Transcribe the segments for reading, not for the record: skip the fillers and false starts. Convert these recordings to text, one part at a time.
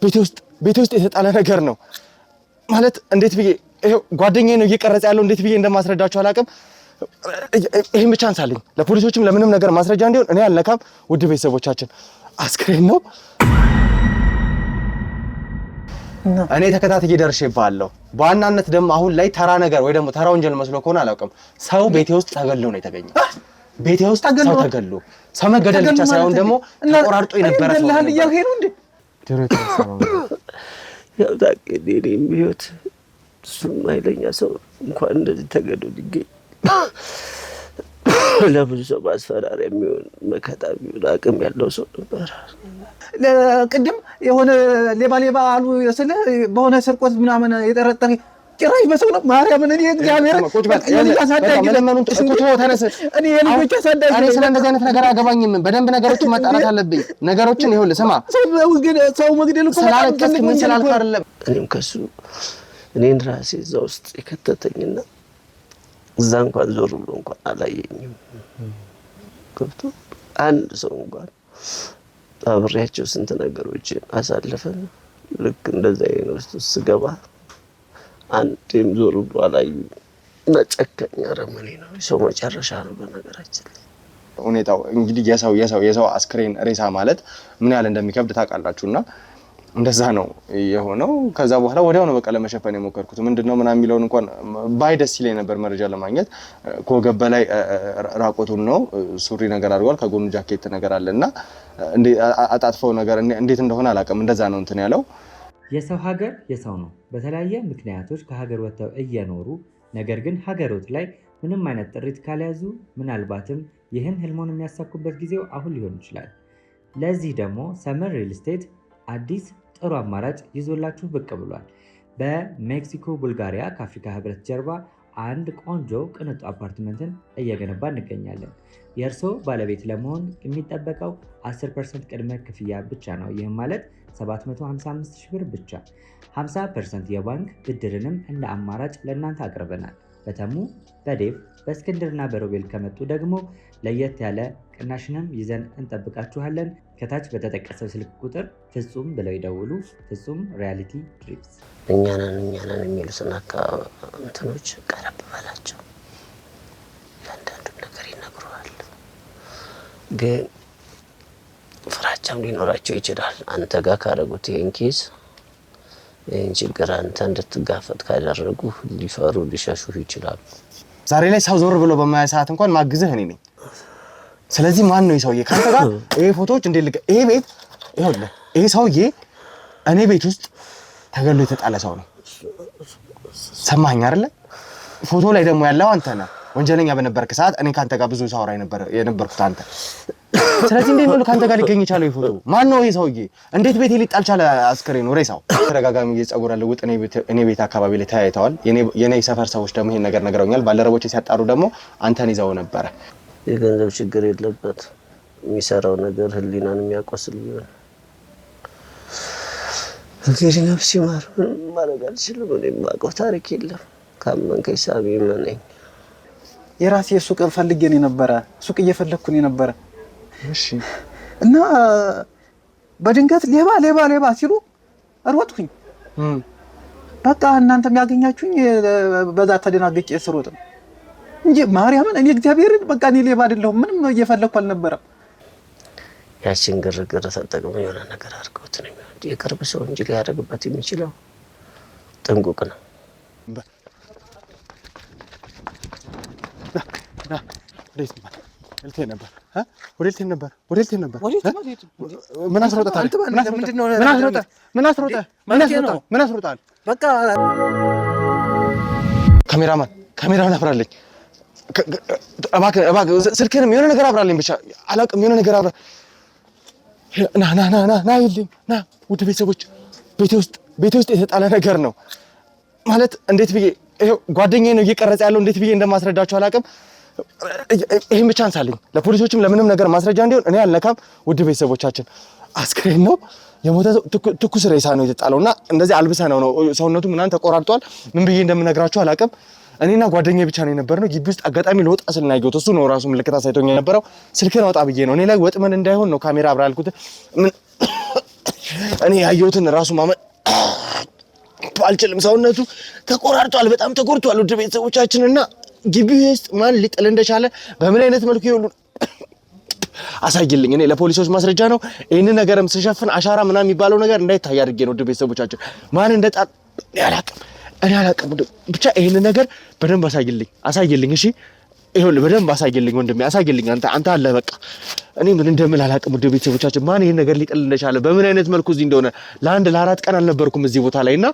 ቤቴ ውስጥ የተጣለ ነገር ነው ማለት እንዴት ብዬ ጓደኛዬ ነው እየቀረጸ ያለው እንዴት ብዬ እንደማስረዳቸው አላውቅም። ይሄን ብቻ አንሳልኝ ለፖሊሶችም ለምንም ነገር ማስረጃ እንዲሆን እኔ አልነካም። ውድ ቤተሰቦቻችን አስክሬን ነው እኔ ተከታትዬ ደርሼብሃለሁ። በዋናነት ደግሞ አሁን ላይ ተራ ነገር ወይ ደግሞ ተራ ወንጀል መስሎ ከሆነ አላውቅም ሰው ቤቴ ውስጥ ተገሎ ነው የተገኘው። ቤቴ ውስጥ ሰው ተገሎ ሰው መገደል ብቻ ሳይሆን ደግሞ ተቆራርጦ የነበረ ሰው ነው እያልከኝ ነው እንዴ? ያው ታውቂኝ ቢሆት እሱም ኃይለኛ ሰው እንኳን እንደዚህ ተገዶ ሊገኝ ለብዙ ሰው ማስፈራሪያ የሚሆን መከታ የሚሆን አቅም ያለው ሰው ነበር። ቅድም የሆነ ሌባ አሉ ስለ በሆነ ስርቆት ምናምን የጠረጠረ ጭራሽ በሰው ነው ማርያምን እኔ እግዚአብሔር እኔ ያሳዳኝ ለምኑን ተነስ እኔ የልጆች አሳዳኝ እኔ ስለ እንደዚህ አይነት ነገር አገባኝም። በደንብ ነገሮችን ማጣራት አለብኝ። ነገሮችን ይኸውልህ ስማ ሰው መግደል እኮ ስላልከስክ ምን ስላልክ አይደለም። እኔም ከሱ እኔን ራሴ እዛ ውስጥ የከተተኝና እዛ እንኳን ዞር ብሎ እንኳን አላየኝም። ገብቶ አንድ ሰው እንኳን አብሬያቸው ስንት ነገሮችን አሳልፈን ልክ እንደዛ ዩኒቨርሲቲ ውስጥ ስገባ አንድም ዞር ብሎ አላየኝም። መጨከኛ ረመኔ ነው ሰው መጨረሻ ነው። በነገራችን ላይ ሁኔታው እንግዲህ የሰው አስክሬን ሬሳ ማለት ምን ያህል እንደሚከብድ ታውቃላችሁና እንደዛ ነው የሆነው። ከዛ በኋላ ወዲያው ነው በቃ ለመሸፈን የሞከርኩት ምንድነው ምናምን የሚለውን እንኳን ባይደስ ይለኝ ነበር መረጃ ለማግኘት። ከወገብ በላይ ራቆቱን ነው ሱሪ ነገር አድርጓል። ከጎኑ ጃኬት ነገር አለና እንዴ አጣጥፈው ነገር እንዴት እንደሆነ አላውቅም። እንደዛ ነው እንትን ያለው። የሰው ሀገር የሰው ነው። በተለያየ ምክንያቶች ከሀገር ወጥተው እየኖሩ ነገር ግን ሀገሮት ላይ ምንም አይነት ጥሪት ካልያዙ ምናልባትም ይህን ህልሞን የሚያሳኩበት ጊዜው አሁን ሊሆን ይችላል። ለዚህ ደግሞ ሰመር ሪል ስቴት አዲስ ጥሩ አማራጭ ይዞላችሁ ብቅ ብሏል። በሜክሲኮ ቡልጋሪያ ከአፍሪካ ህብረት ጀርባ አንድ ቆንጆ ቅንጡ አፓርትመንትን እየገነባ እንገኛለን። የእርሶ ባለቤት ለመሆን የሚጠበቀው 10% ቅድመ ክፍያ ብቻ ነው። ይህም ማለት 755,000 ብር ብቻ። 50% የባንክ ብድርንም እንደ አማራጭ ለእናንተ አቅርበናል። በተሙ በዴቭ በእስክንድርና በሮቤል ከመጡ ደግሞ ለየት ያለ ቅናሽንም ይዘን እንጠብቃችኋለን። ከታች በተጠቀሰው ስልክ ቁጥር ፍጹም ብለው ይደውሉ። ፍጹም ሪያሊቲ ድሪምስ። እኛንን የሚሉትን እንትኖች ቀረብ በላቸው። ያንዳንዱን ነገር ይነግሩሃል። ግን ፍራቻም ሊኖራቸው ይችላል። አንተ ጋር ካደረጉት ይህን ኬዝ ይህን ችግር አንተ እንድትጋፈጥ ካደረጉ ሊፈሩ ሊሸሹ ይችላሉ። ዛሬ ላይ ሰው ዞር ብሎ በማያ ሰዓት እንኳን ማግዝህ እኔ ነኝ። ስለዚህ ማን ነው ይሰውዬ ካንተ ጋር ይሄ ፎቶዎች እንዴት ይሄ ቤት ይኸውልህ ይሄ ሰውዬ እኔ ቤት ውስጥ ተገሎ የተጣለ ሰው ነው። ሰማኸኝ አይደለ? ፎቶ ላይ ደግሞ ያለው አንተ ነህ። ወንጀለኛ በነበርክ ሰዓት እኔ ካንተ ጋር ብዙ ሳውራ የነበርኩት አንተ። ስለዚህ እንዴት ነው ካንተ ጋር ሊገኝ ይችላል? ይሄ ፎቶ ማን ነው? ይሄ ሰውዬ እንዴት ቤት ሊጣል ቻለ? አስክሬኑ ሬሳው ተደጋጋሚ የጸጉር ለውጥ እኔ ቤት አካባቢ ላይ ተያይተዋል። የኔ ሰፈር ሰዎች ደግሞ ይሄን ነገር ነግረውኛል። ባልደረቦቼ ሲያጣሩ ደግሞ አንተን ይዘው ነበረ። የገንዘብ ችግር የለበት። የሚሰራው ነገር ህሊናን የሚያቆስል ቢሆን እንግዲህ ነፍስ ይማር። ማድረግ አልችልም። እኔም የማውቀው ታሪክ የለም። ካመንከኝ ሳሚ ነኝ። የራሴ ሱቅ ፈልጌ ነው የነበረ። ሱቅ እየፈለኩ ነው የነበረ። እሺ። እና በድንገት ሌባ ሲሉ ሮጥኩኝ። በቃ እናንተም ያገኛችሁኝ በዛ ተደናግጬ ስሮጥ ነው እንጂ ማርያምን እኔ እግዚአብሔርን በቃ እኔ ሌባ አይደለሁም። ምንም እየፈለኩ አልነበረም። ያችን ግርግር ተጠቅሞ የሆነ ነገር አድርገውት ነው። የቅርብ ሰው እንጂ ሊያደርግበት የሚችለው ጥንቁቅ ነው። ወዴት ነበር? ምን አስሮጣል? በቃ ካሜራውን አብራለኝ። እባክህ ስልክህንም የሆነ ነገር አብራለኝ። ብቻ አላውቅም፣ የሆነ ነገር አብራ። ና ይልኝ ና። ውድ ቤተሰቦች ቤቴ ውስጥ የተጣለ ነገር ነው ማለት እንዴት ብዬ ጓደኛዬ ነው እየቀረጸ ያለው እንዴት ብዬ እንደማስረዳቸው አላውቅም። ይሄን ብቻ አንሳልኝ ለፖሊሶችም ለምንም ነገር ማስረጃ እንዲሆን እኔ አልነካም። ውድ ቤተሰቦቻችን አስክሬን ነው የሞተ ትኩስ ሬሳ ነው የተጣለውና እንደዚህ አልብሰ ነው ሰውነቱ ምናምን ተቆራርጧል። ምን ብዬ እንደምነግራችሁ አላውቅም። እኔና ጓደኛዬ ብቻ ነው የነበርነው ግቢ ውስጥ። አጋጣሚ ለወጣ ስልናየው እሱ ነው ራሱ ምልክት አሳይቶኝ የነበረው። ስልክህን አውጣ ብዬ ነው እኔ ላይ ወጥመን እንዳይሆን ነው ካሜራ አብራ ያልኩት። እኔ ያየሁትን ራሱ ማመን አልችልም። ሰውነቱ ተቆራርጧል፣ በጣም ተጎድቷል። ውድ ቤተሰቦቻችንና ግቢው ውስጥ ማን ሊጥል እንደቻለ በምን አይነት መልኩ ይሁን አሳይልኝ። እኔ ለፖሊሶች ማስረጃ ነው ይሄንን ነገርም ስሸፍን አሻራ ምናምን የሚባለው ነገር እንዳይታይ አድርጌ ነው። ውድ ቤተሰቦቻችን ማን እንደጣል እኔ አላቅም። ብቻ ይሄንን ነገር በደንብ አሳይልኝ። እሺ ይኸውልህ በደንብ አሳይልኝ ወንድሜ፣ አሳይልኝ። አንተ አለ በቃ እኔ ምን እንደምል አላቅም። ውድ ቤተሰቦቻችን ማን ይሄን ነገር ሊጥል እንደቻለ በምን አይነት መልኩ እዚህ እንደሆነ ለ4 ቀን አልነበርኩም እዚህ ቦታ ላይ እና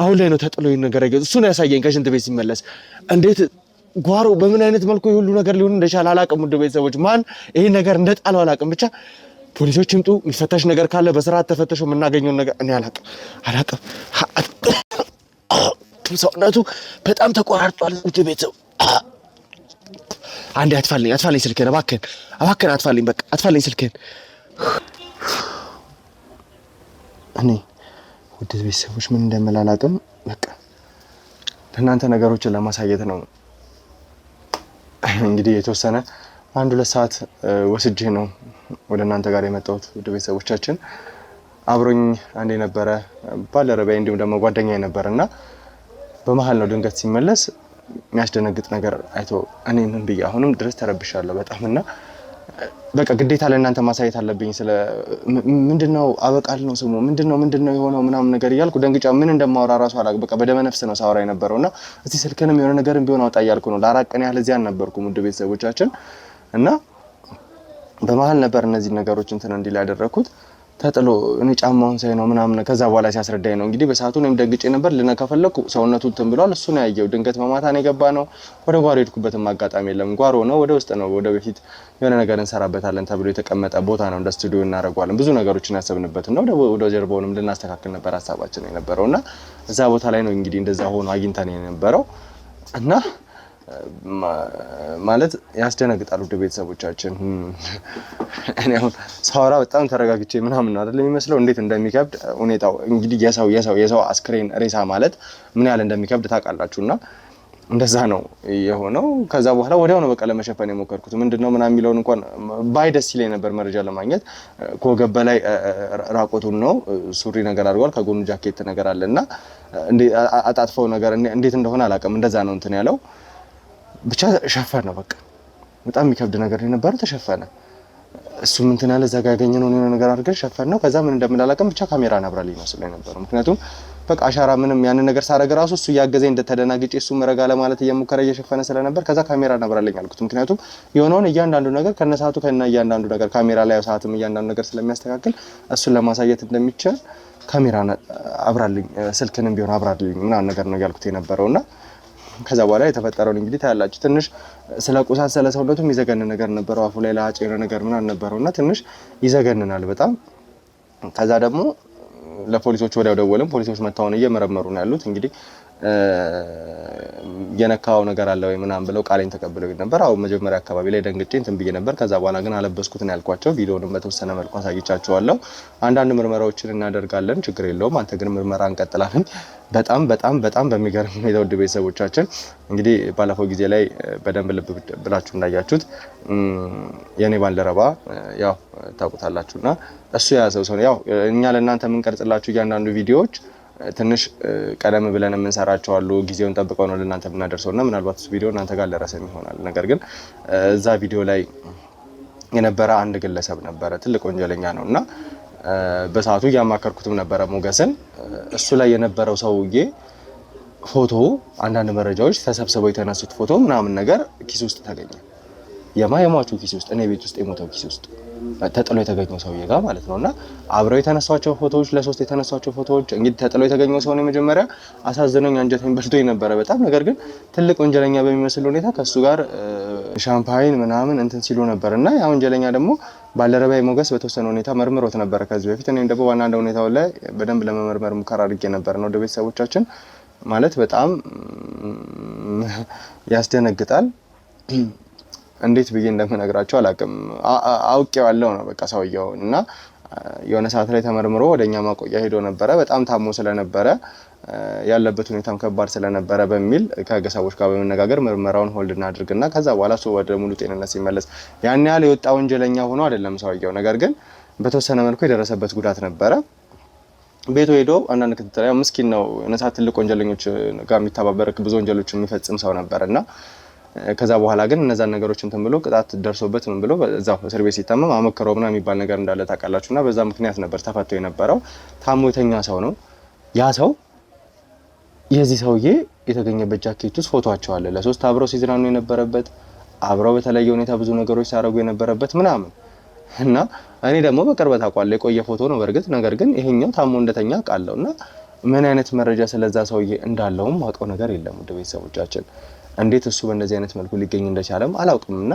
አሁን ላይ ነው ተጥሎ ይሄን ነገር እሱ ነው ያሳየኝ። ከሽንት ቤት ሲመለስ እንዴት ጓሮ በምን አይነት መልኩ ይሁሉ ነገር ሊሆን እንደቻለ አላቅም። ውድ ቤተሰቦች ማን ይሄን ነገር እንደጣለው አላቅም። ብቻ ፖሊሶች ይምጡ፣ የሚፈተሽ ነገር ካለ በስርዓት ተፈተሾ የምናገኘውን ነገር እኔ አላቅም። ሰውነቱ በጣም ተቆራርጧል። ውድ ቤተሰብ አንዴ አጥፋልኝ ስልክህን እባክህን አጥፋልኝ፣ በቃ አጥፋልኝ ስልክህን። እኔ ውድ ቤተሰቦች ምን እንደምል አላቅም። በቃ ለእናንተ ነገሮችን ለማሳየት ነው እንግዲህ የተወሰነ 1-2 ሰዓት ወስጄ ነው ወደ እናንተ ጋር የመጣሁት። ውድ ቤተሰቦቻችን አብሮኝ አንዴ ነበረ ባልደረባዬ እንዲሁም ደግሞ ጓደኛዬ ነበርና በመሃል ነው ድንገት ሲመለስ የሚያስደነግጥ ነገር አይቶ እኔ ምን ብዬ አሁንም ድረስ ተረብሻለሁ በጣምና በቃ ግዴታ ለእናንተ ማሳየት አለብኝ። ስለ ምንድነው አበቃል ነው ስሙ ምንድነው የሆነው ምናምን ነገር እያልኩ ደንግጫ ምን እንደማወራ ራሱ አላውቅም። በቃ በደመ ነፍስ ነው ሳወራ የነበረውና እስቲ ስልክንም የሆነ ነገርም ቢሆን አውጣ እያልኩ ነው። ለ4 ቀን ያህል እዚያ አልነበርኩም ውድ ቤተሰቦቻችን እና በመሃል ነበር እነዚህ ነገሮች እንትን እንዲል ያደረኩት። ተጥሎ እኔ ጫማውን ሳይ ነው ምናምን ከዛ በኋላ ሲያስረዳኝ ነው እንግዲህ በሰዓቱ እኔም ደንግጬ ነበር። ልነካ ፈለኩ፣ ሰውነቱ እንትን ብሏል። እሱ ነው ያየው። ድንገት በማታ ነው የገባ ነው። ወደ ጓሮ ሄድኩበትም አጋጣሚ የለም። ጓሮ ነው ወደ ውስጥ ነው ወደ በፊት የሆነ ነገር እንሰራበታለን ተብሎ የተቀመጠ ቦታ ነው። እንደ ስቱዲዮ እናደርገዋለን። ብዙ ነገሮችን ያሰብንበት ነው። ወደ ጀርባውንም ልናስተካክል ነበር ሀሳባችን የነበረውና እዛ ቦታ ላይ ነው እንግዲህ እንደዛ ሆኖ አግኝተን የነበረው እና ማለት ያስደነግጣል። ውድ ቤተሰቦቻችን እኔ አሁን ሳወራ በጣም ተረጋግቼ ምናምን ነው አይደል የሚመስለው። እንዴት እንደሚከብድ ሁኔታው እንግዲህ የሰው አስክሬን ሬሳ ማለት ምን ያህል እንደሚከብድ ታውቃላችሁና እንደዛ ነው የሆነው። ከዛ በኋላ ወዲያው ነው በቃ ለመሸፈን የሞከርኩት። ምንድነው ምናምን የሚለውን እንኳን ባይ ደስ ይለኝ ነበር መረጃ ለማግኘት። ከወገብ በላይ ራቆቱን ነው፣ ሱሪ ነገር አድርጓል፣ ከጎኑ ጃኬት ነገር አለና አጣጥፈው ነገር እንዴት እንደሆነ አላውቅም። እንደዛ ነው እንትን ያለው ብቻ ሸፈነ። በቃ በጣም የሚከብድ ነገር የነበረው ተሸፈነ። እሱም እንትን ያለ እዛ ጋር ያገኘነው ነገር አድርገን ሸፈን ነው። ከዛ ምን እንደምላላቀም ብቻ ካሜራ ናብራልኝ ነው ስለኝ ነበር። ምክንያቱም በቃ አሻራ ምንም ያንን ነገር ሳረግ ራሱ እሱ ያገዘኝ እንደተደናግጬ እሱ መረጋ ለማለት እየሞከረ እየሸፈነ ስለነበር ከዛ ካሜራ ናብራልኝ አልኩት። ምክንያቱም የሆነውን እያንዳንዱ ነገር ከነሳቱ እያንዳንዱ ነገር ካሜራ ላይ ሰዓትም እያንዳንዱ ነገር ስለሚያስተካክል እሱን ለማሳየት እንደሚቻል ካሜራ አብራልኝ፣ ስልክንም ቢሆን አብራልኝ ምናምን ነገር ነው ያልኩት የነበረውና ከዛ በኋላ የተፈጠረውን እንግዲህ ታያላችሁ። ትንሽ ስለ ቁሳት ስለ ሰውነቱ የሚዘገን ነገር ነበረው። አፉ ላይ ላጭ ነገር ምናምን ነበረውና ትንሽ ይዘገንናል በጣም። ከዛ ደግሞ ለፖሊሶች ወዲያው ደወልን። ፖሊሶች መታውን እየመረመሩ ነው ያሉት። እንግዲህ የነካው ነገር አለ ወይ ምናምን ብለው ቃሌን ተቀብለው ነበር። አው መጀመሪያ አካባቢ ላይ ደንግጬ እንትን ብዬ ነበር። ከዛ በኋላ ግን አለበስኩት ነው ያልኳቸው። ቪዲዮንም በተወሰነ መልኩ አሳይቻቸዋለሁ። አንዳንድ ምርመራዎችን እናደርጋለን፣ ችግር የለውም። አንተ ግን ምርመራ እንቀጥላለን። በጣም በሚገርም ሁኔታ ውድ ቤተሰቦቻችን እንግዲህ ባለፈው ጊዜ ላይ በደንብ ልብ ብላችሁ እንዳያችሁት የኔ ባልደረባ ያው ታውቁታላችሁና እሱ ያዘው ሰው ያው እኛ ለእናንተ የምንቀርጽላችሁ እያንዳንዱ ቪዲዮዎች ትንሽ ቀደም ብለን የምንሰራቸው አሉ። ጊዜውን ጠብቀው ነው ለእናንተ የምናደርሰውና ምናልባት እሱ ቪዲዮ እናንተ ጋር ደረሰ ይሆናል። ነገር ግን እዛ ቪዲዮ ላይ የነበረ አንድ ግለሰብ ነበረ፣ ትልቅ ወንጀለኛ ነውና በሰዓቱ እያማከርኩትም ነበረ ሞገስን። እሱ ላይ የነበረው ሰውዬ ፎቶ፣ አንዳንድ መረጃዎች ተሰብስበው የተነሱት ፎቶ ምናምን ነገር ኪስ ውስጥ ተገኘ። የሟቹ ኪስ ውስጥ፣ እኔ ቤት ውስጥ የሞተው ኪስ ውስጥ ተጥሎ የተገኘው ሰውዬ ጋር ማለት ነውና አብረው የተነሷቸው ፎቶዎች ለ3 የተነሷቸው ፎቶዎች እንግዲህ ተጥሎ የተገኘው ሰው ነው። መጀመሪያ አሳዝነኝ አንጀቴን በልቶኝ ነበረ በጣም። ነገር ግን ትልቅ ወንጀለኛ በሚመስል ሁኔታ ከሱ ጋር ሻምፓይን ምናምን እንትን ሲሉ ነበርና ያ ወንጀለኛ ደግሞ ባልደረባዬ ሞገስ በተወሰነ ሁኔታ መርምሮት ነበረ ከዚህ በፊት። እኔም ደግሞ ዋናው ሁኔታው ላይ በደንብ ለመመርመር ሙከራ አድርጌ ነበር ነው። ወደ ቤተሰቦቻችን ማለት በጣም ያስደነግጣል። እንዴት ብዬ እንደምነግራቸው አላውቅም። አውቄዋለሁ ነው በቃ ሰውየው እና የሆነ ሰዓት ላይ ተመርምሮ ወደኛ ማቆያ ሄዶ ነበረ። በጣም ታሞ ስለነበረ ያለበት ሁኔታም ከባድ ስለነበረ በሚል ከሰዎች ጋር በመነጋገር ምርመራውን ሆልድ እናድርግና ከዛ በኋላ እሱ ወደ ሙሉ ጤንነት ሲመለስ ያን ያህል የወጣ ወንጀለኛ ሆኖ አይደለም ሰውየው። ነገር ግን በተወሰነ መልኩ የደረሰበት ጉዳት ነበረ። ቤቱ ሄዶ አንዳንድ ክትትል ያው ምስኪን ነው እነሳ ትልቅ ወንጀለኞች ጋር የሚተባበር ብዙ ወንጀሎችን የሚፈጽም ሰው ነበርና ከዛ በኋላ ግን እነዛን ነገሮችን ተንብሎ ቅጣት ደርሶበት ምን ብሎ እዛው እስር ቤት ሲታመም አመከረው ምናምን የሚባል ነገር እንዳለ ታውቃላችሁና በዛ ምክንያት ነበር ተፈቶ የነበረው። ታሞ የተኛ ሰው ነው ያ ሰው። የዚህ ሰውዬ የተገኘበት ጃኬት ውስጥ ፎቶአቸው አለ ለሶስት አብረው ሲዝናኑ የነበረበት አብረው በተለየ ሁኔታ ብዙ ነገሮች ሲያደርጉ የነበረበት ምናምን እና እኔ ደግሞ በቅርበት አውቃለሁ የቆየ ፎቶ ነው በርግጥ ነገር ግን ይሄኛው ታሞ እንደተኛ ቃለውና ምን አይነት መረጃ ስለዛ ሰውዬ እንዳለውም ማውቀው ነገር የለም። ውድ ቤተሰቦቻችን እንዴት እሱ በእንደዚህ አይነት መልኩ ሊገኝ እንደቻለም አላውቅምና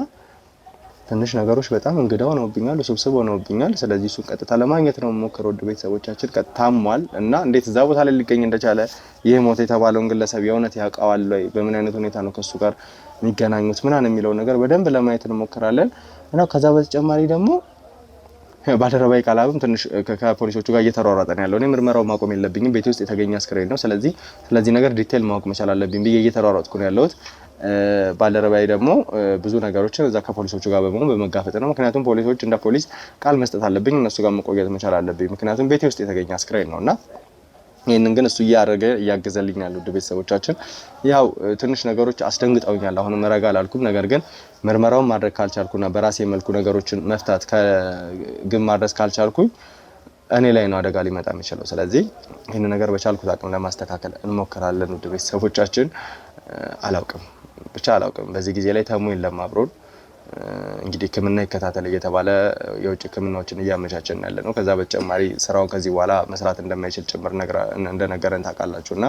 ትንሽ ነገሮች በጣም እንግዳው ነውብኛል ውስብስብ ሆነውብኛል። ስለዚህ እሱን ቀጥታ ለማግኘት ነው የምሞክረው። ውድ ቤተሰቦቻችን ታሟል እና እንዴት እዛ ቦታ ላይ ሊገኝ እንደቻለ ይሄ ሞት የተባለውን ግለሰብ የእውነት ያውቀዋል ወይ በምን አይነት ሁኔታ ነው ከሱ ጋር የሚገናኙት ምናምን የሚለው ነገር በደንብ ለማየት እንሞክራለን። እና ከዛ በተጨማሪ ደግሞ ባልደረባይ ቃላብም ትንሽ ከፖሊሶቹ ጋር እየተሯሯጠ ነው ያለው። እኔ ምርመራው ማቆም የለብኝም ቤት ውስጥ የተገኘ አስክሬን ነው ስለዚህ ነገር ዲቴል ማወቅ መቻል አለብኝ ብዬ እየተሯሯጥኩ ነው ያለሁት። ባልደረባይ ደግሞ ብዙ ነገሮችን እዛ ከፖሊሶቹ ጋር በመጋፈጥ ነው። ምክንያቱም ፖሊሶች እንደ ፖሊስ ቃል መስጠት አለብኝ እነሱ ጋር መቆየት መቻል አለብኝ ምክንያቱም ቤቴ ውስጥ የተገኘ አስክሬን ነውና ይሄንን ግን እሱ እያገዘልኝ ያለው። ውድ ቤተሰቦቻችን ያው ትንሽ ነገሮች አስደንግጠውኛል። አሁንም ረጋ አላልኩም። ነገር ግን ምርመራውን ማድረግ ካልቻልኩና በራሴ መልኩ ነገሮችን መፍታት ግን ማድረስ ካልቻልኩኝ እኔ ላይ ነው አደጋ ሊመጣ የሚችለው። ስለዚህ ይሄን ነገር በቻልኩት አቅም ለማስተካከል እንሞክራለን። ውድ ቤተሰቦቻችን አላውቅም በዚህ ጊዜ ላይ ተሙ የለም አብሮን እንግዲህ ሕክምና ይከታተል እየተባለ የውጭ ሕክምናዎችን እያመቻቸን ያለ ነው። ከዛ በተጨማሪ ስራውን ከዚህ በኋላ መስራት እንደማይችል ጭምር እንደነገረን ታውቃላችሁና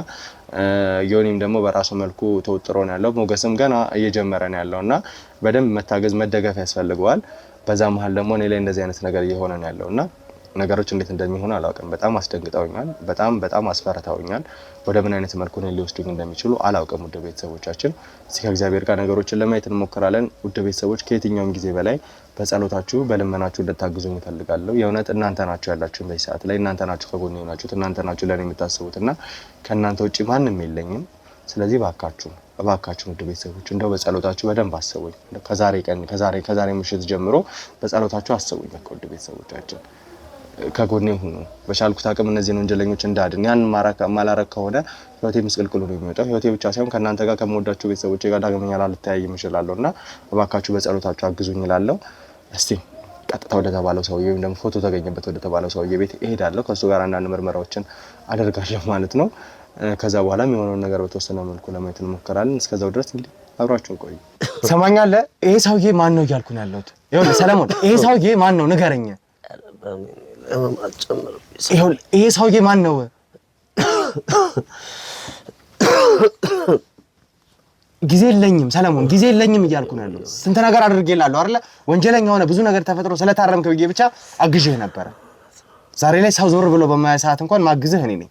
ዮኒም ደግሞ በራሱ መልኩ ተወጥሮ ነው ያለው። ሞገስም ገና እየጀመረ ነው ያለውና በደንብ መታገዝ መደገፍ ያስፈልገዋል። በዛ መሀል ደግሞ እኔ ላይ እንደዚህ አይነት ነገር እየሆነ ነው ያለውና ነገሮች እንዴት እንደሚሆኑ አላውቅም። በጣም አስደንግጠውኛል። በጣም አስፈራርተውኛል። ወደ ምን አይነት መልኩ ነው ሊወስዱኝ እንደሚችሉ አላውቅም። ውድ ቤተሰቦቻችን እስኪ ከእግዚአብሔር ጋር ነገሮችን ለማየት እንሞክራለን። ውድ ቤተሰቦች ከየትኛውም ጊዜ በላይ በጸሎታችሁ በልመናችሁ እንድታግዙኝ እፈልጋለሁ። የእውነት እናንተ ናችሁ ያላችሁ በዚህ ሰዓት ላይ እናንተ ናችሁ ከጎኔ ናችሁት እናንተ ናችሁ ለኔ የምታስቡትና ከእናንተ ውጪ ማንም የለኝም። ስለዚህ እባካችሁ ውድ ቤተሰቦች እንደው በጸሎታችሁ በደንብ አስቡኝ። ከዛሬ ምሽት ጀምሮ በጸሎታችሁ አስቡኝ። ውድ ቤተሰቦቻችን ከጎኔ ሁኑ። በቻልኩት አቅም እነዚህን ወንጀለኞች እንዳድን ያን ማላረክ ከሆነ ህይወቴ ምስቅልቅሉ ነው የሚወጣው። ህይወቴ ብቻ ሳይሆን ከእናንተ ጋር ከምወዳችሁ ቤተሰቦቼ ጋር ዳግመኛ ላልተያይም እችላለሁና እባካችሁ በጸሎታችሁ አግዙኝ እላለሁ። እስቲ ቀጥታ ወደ ተባለው ሰውዬ ወይም ደግሞ ፎቶ ተገኘበት ወደ ተባለው ሰውዬ ቤት እሄዳለሁ። ከሱ ጋር አንዳንድ ምርመራዎችን አደርጋለሁ ማለት ነው። ከዛ በኋላ የሚሆነውን ነገር በተወሰነ መልኩ ለማየት እንሞክራለን። እስከዛው ድረስ እንግዲህ አብራችሁን ቆዩ። ሰማኛለህ? ይሄ ሰውዬ ማን ነው እያልኩ ነው ያለሁት። ይኸውልህ ሰለሞን፣ ይሄ ሰውዬ ማን ነው ንገረኝ። ይሄ ሰውዬ ማን ነው? ጊዜ የለኝም ሰለሞን፣ ጊዜ የለኝም እያልኩ ነው ያለው። ስንት ነገር አድርጌልሃለሁ አይደለ? ወንጀለኛ ሆነ ብዙ ነገር ተፈጥሮ ስለታረምክ ብዬ ብቻ አግዤህ ነበረ። ዛሬ ላይ ሰው ዞር ብሎ በማያ ሰዓት እንኳን ማግዝህ እኔ ነኝ።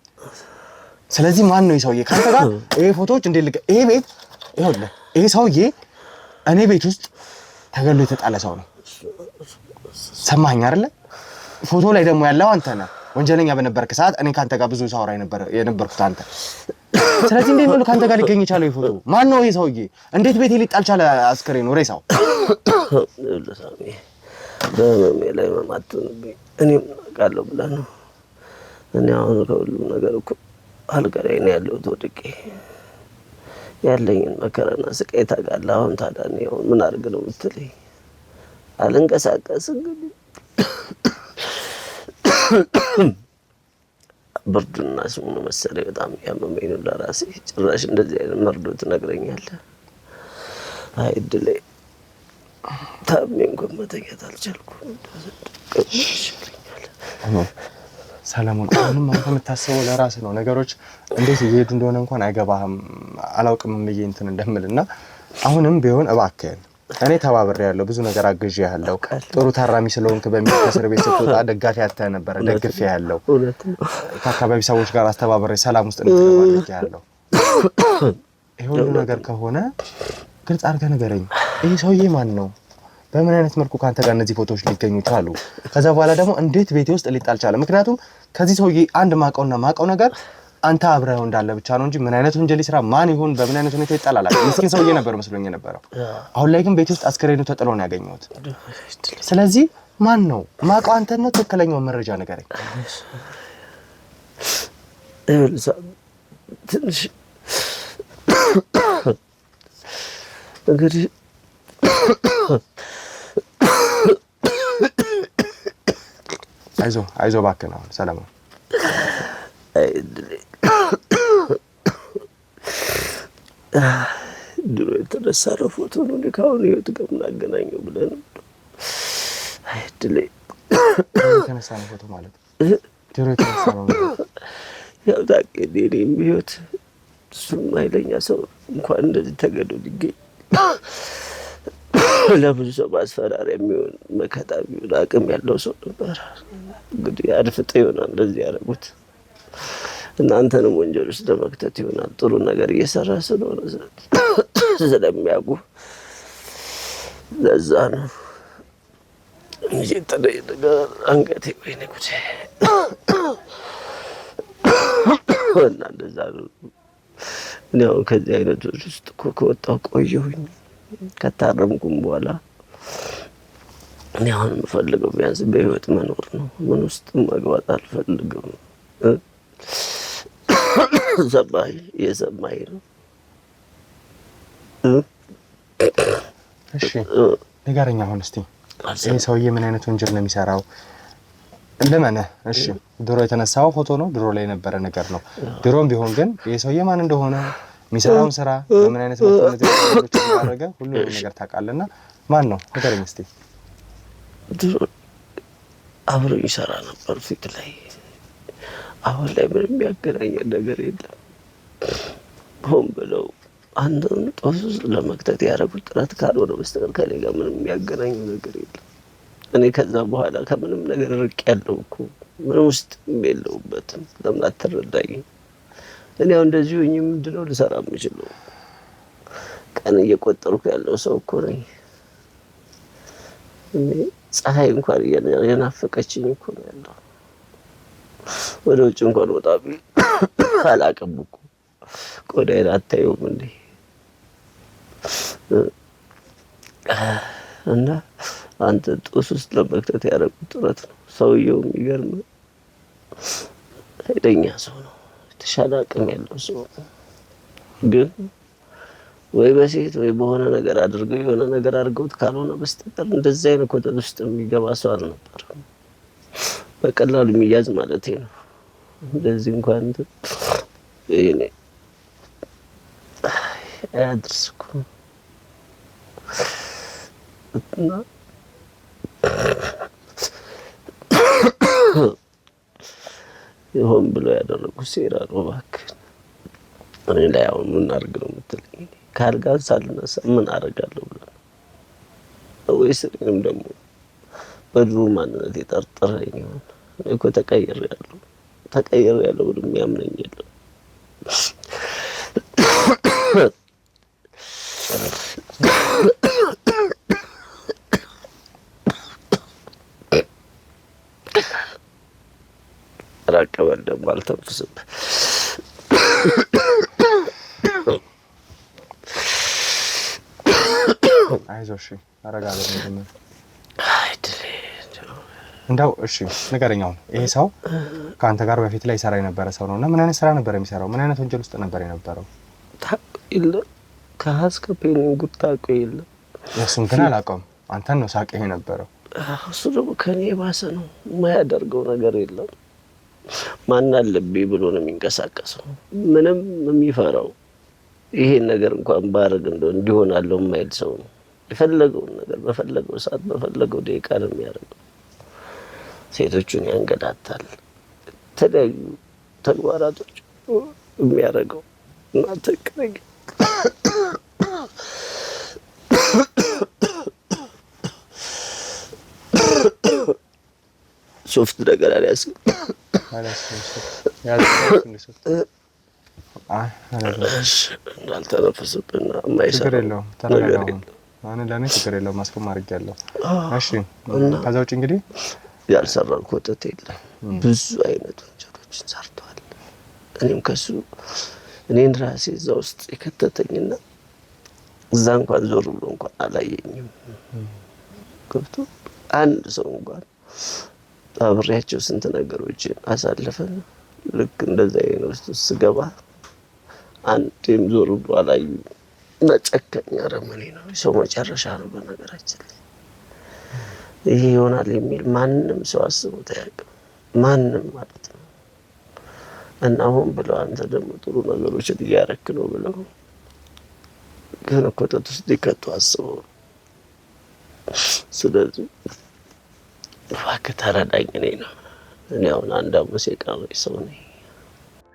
ስለዚህ ማን ነው ይሄ ሰውዬ? ካንተ ጋር ይሄ ፎቶዎች እንዴት ይሄ ቤት ይኸውልህ፣ ይሄ ሰውዬ እኔ ቤት ውስጥ ተገሎ የተጣለ ሰው ነው። ሰማኸኝ አይደለ? ፎቶ ላይ ደግሞ ያለው አንተ ነህ። ወንጀለኛ በነበርክ ሰዓት እኔ ካንተ ጋር ብዙ ሳውራ የነበርኩት አንተ። ስለዚህ እንዴት ነው ካንተ ጋር ሊገኝ የቻለው ይሄ ፎቶ? ማን ነው ይሄ ሰውዬ? እንዴት ቤቴ ሊጣል ቻለ? አስከሬኑ ሬሳው በመሜ ላይ ማማጥንብኝ እኔም አውቃለሁ ብለህ ነው። እኔ አሁን ከሁሉም ነገር እኮ አልጋ ላይ ነው ያለሁት ወድቄ ያለኝን መከራና ስቃይ ታውቃለህ። አሁን ታዲያ እኔ አሁን ምን አድርግ ነው የምትለኝ? አልንቀሳቀስ እንግዲህ ብርዱና ስሙን መሰለኝ በጣም ያመመኝ ነው ለራሴ። ጭራሽ እንደዚህ አይነት መርዶ ትነግረኛለህ? አይ እድሌ ታሜ እንኳን መተኛት አልቻልኩም። ሰለሞን አሁንም አንተ የምታስበው ለራስህ ነው። ነገሮች እንዴት እየሄዱ እንደሆነ እንኳን አይገባህም። አላውቅም ብዬ እንትን እንደምልና አሁንም ቢሆን እባክህን እኔ ተባብሬያለሁ፣ ብዙ ነገር አግዤሃለሁ። ጥሩ ታራሚ ስለሆንክ በሚል ከእስር ቤት ስትወጣ ደጋፊ አተህ ነበር፣ ደግፌሃለሁ። ከአካባቢ ሰዎች ጋር አስተባብሬ ሰላም ውስጥ እንድትገባልኛለሁ። ይሄ ሁሉ ነገር ከሆነ ግልጽ አድርገህ ንገረኝ። ይሄ ሰውዬ ማን ነው? በምን አይነት መልኩ ካንተ ጋር እነዚህ ፎቶዎች ሊገኙ ቻሉ? ከዛ በኋላ ደግሞ እንዴት ቤቴ ውስጥ ሊጣል ቻለ? ምክንያቱም ከዚህ ሰውዬ አንድ ማቀው ነገር አንተ አብረኸው እንዳለ ብቻ ነው እንጂ ምን አይነት ወንጀል ይስራ ማን ይሁን በምን አይነት ሁኔታ ይጣላል ምስኪን ሰውዬ ነበር መስሎኝ የነበረው። አሁን ላይ ግን ቤት ውስጥ አስከሬኑ ተጥሎ ነው ያገኘሁት። ስለዚህ ማን ነው ማቀው? አንተ ነው ትክክለኛው መረጃ ንገረኝ። ትንሽ እንግዲህ አይዞህ እባክህ ነው ሰለሞን። ድሮ የተነሳ ነው ፎቶ ነው ከአሁን ህይወት ጋር ምን አገናኘው ብለን አይድሌ የተነሳ ነው ፎቶ ማለት ድሮ የተነሳ ነው። ያው ታውቂው የእኔም ህይወት እሱም ኃይለኛ ሰው እንኳን እንደዚህ ተገዶ ሊገኝ ለብዙ ሰው ማስፈራሪያ የሚሆን መከታ የሚሆን አቅም ያለው ሰው ነበር። እንግዲህ አድፍጠው ይሆናል እንደዚህ ያደረጉት። እናንተንም ወንጀል ውስጥ ለመክተት ይሆናል። ጥሩ ነገር እየሰራ ስለሆነ ስለሚያውቁ ለዛ ነው እንጂ ተለይ ነገር አንገቴ ወይኔ ጉዴ እና እንደዛ ነው። እኔ አሁን ከዚህ አይነቶች ውስጥ እኮ ከወጣሁ ቆየሁኝ። ከታረምኩም በኋላ እኔ አሁን የምፈልገው ቢያንስ በህይወት መኖር ነው። ምን ውስጥ መግባት አልፈልግም። ሰማይ የሰማይ ነው። እሺ ንገረኝ አሁን እስቲ ይሄ ሰውዬ ምን አይነት ወንጀል ነው የሚሰራው? ለማንህ እሺ ድሮ የተነሳው ፎቶ ነው፣ ድሮ ላይ የነበረ ነገር ነው። ድሮም ቢሆን ግን ይሄ ሰውዬ ማን እንደሆነ የሚሰራውን ስራ ምን አይነት ወንጀል እንዳደረገ ሁሉ ነገር ታውቃለና ማን ነው ንገረኝ እስቲ። ድሮ አብሮ ይሰራ ነበር ፊት ላይ። አሁን ላይ ምንም የሚያገናኝ ነገር የለም። ሆን ብለው አንዱን ጦስ ለመክተት ያደረጉት ጥረት ካልሆነ በስተቀር ከኔ ጋር ምንም የሚያገናኝ ነገር የለም። እኔ ከዛ በኋላ ከምንም ነገር ርቅ ያለው እኮ ምንም ውስጥ የለውበትም። ለምን አትረዳኝም? እኔ አሁን እንደዚህ ሆኜ ምንድነው ልሰራ የምችለው? ቀን እየቆጠርኩ ያለው ሰው እኮ ነኝ። እኔ ፀሐይ እንኳን የናፈቀችኝ እኮ ነው ያለው። ወደ ውጭ እንኳን ወጣ ቢል አላውቅም እኮ ቆዳዬን አታየውም እንዴ? እና አንተ ጦስ ውስጥ ለመክተት ያደረጉት ጥረት ነው። ሰውየው የሚገርም ኃይለኛ ሰው ነው። የተሻለ አቅም ያለው ሰው ነው። ግን ወይ በሴት ወይ በሆነ ነገር አድርገው የሆነ ነገር አድርገውት ካልሆነ በስተቀር እንደዚህ አይነት ኮተት ውስጥ የሚገባ ሰው አልነበረም። በቀላሉ የሚያዝ ማለት ነው። እንደዚህ እንኳን እኔ አያድርስኩ እና ይሆን ብሎ ያደረጉት ሴራ ነው። እባክህ እኔ ላይ አሁን ምን አድርግ ነው የምትለኝ? ካልጋ ሳልነሳ ምን አደርጋለሁ ብለህ ነው ወይስ እኔም ደግሞ በድሮ ማንነቴ ጠርጥረኸኝ ይሆን? እኔ እኮ ተቀይሬያለሁ ብሎ የሚያምነኝ የለም። ራቅ በል ደግሞ አልተንፍስም። አይዞህ እሺ አረጋለሁ። እንደው እሺ ንገረኝ አሁን ይሄ ሰው ከአንተ ጋር በፊት ላይ ይሰራ የነበረ ሰው ነውና ምን አይነት ስራ ነበር የሚሰራው? ምን አይነት ወንጀል ውስጥ ነበር የነበረው? ታውቂው ከሀስከፔን ታውቂው የለ? እሱን ግን አላውቀውም። አንተን ነው ሳቀህ የነበረው። እሱ ደግሞ ከኔ ባሰ ነው። የማያደርገው ነገር የለም። ማን አለብኝ ብሎ ነው የሚንቀሳቀሰው። ምንም የሚፈራው ይሄን ነገር እንኳን ባረግ እንደው እንዲሆናለው የማይል ሰው ነው። የፈለገውን ነገር በፈለገው ሰዓት በፈለገው ደቂቃ ነው የሚያደርገው። ሴቶቹን ያንገላታል። ተለያዩ ተግባራቶች የሚያደርገው እና ትክክለኛ ሶፍት ነገር አልያዝ እንዳልተነፈስብና የማይሰራ ነገር የለም። ለእኔ ችግር የለውም። ማስቆም አድርጌያለሁ። እሺ ከዛ ውጭ እንግዲህ ያልሰራው ኮተት የለም። ብዙ አይነት ወንጀሎችን ሰርተዋል። እኔም ከሱ እኔን ራሴ እዛ ውስጥ የከተተኝና እዛ እንኳን ዞር ብሎ እንኳን አላየኝም። ገብቶ አንድ ሰው እንኳን አብሬያቸው ስንት ነገሮችን አሳልፈን ልክ እንደዛ ውስጥ ስገባ አንዴም ዞር ብሎ አላዩኝ። መጨከኛ አረመኔ ነው። ሰው መጨረሻ ነው በነገራችን ላይ። ይሄ ይሆናል የሚል ማንም ሰው አስቦት አያውቅም። ማንም ማለት ነው። እና አሁን ብለው አንተ ደግሞ ጥሩ ነገሮችን እያረክ ነው ብለው ግን ኮተት ውስጥ ሊከቱ አስበው። ስለዚህ እባክህ ተረዳኝ። እኔ አሁን አንድ አመት የቀረኝ ሰው ነኝ።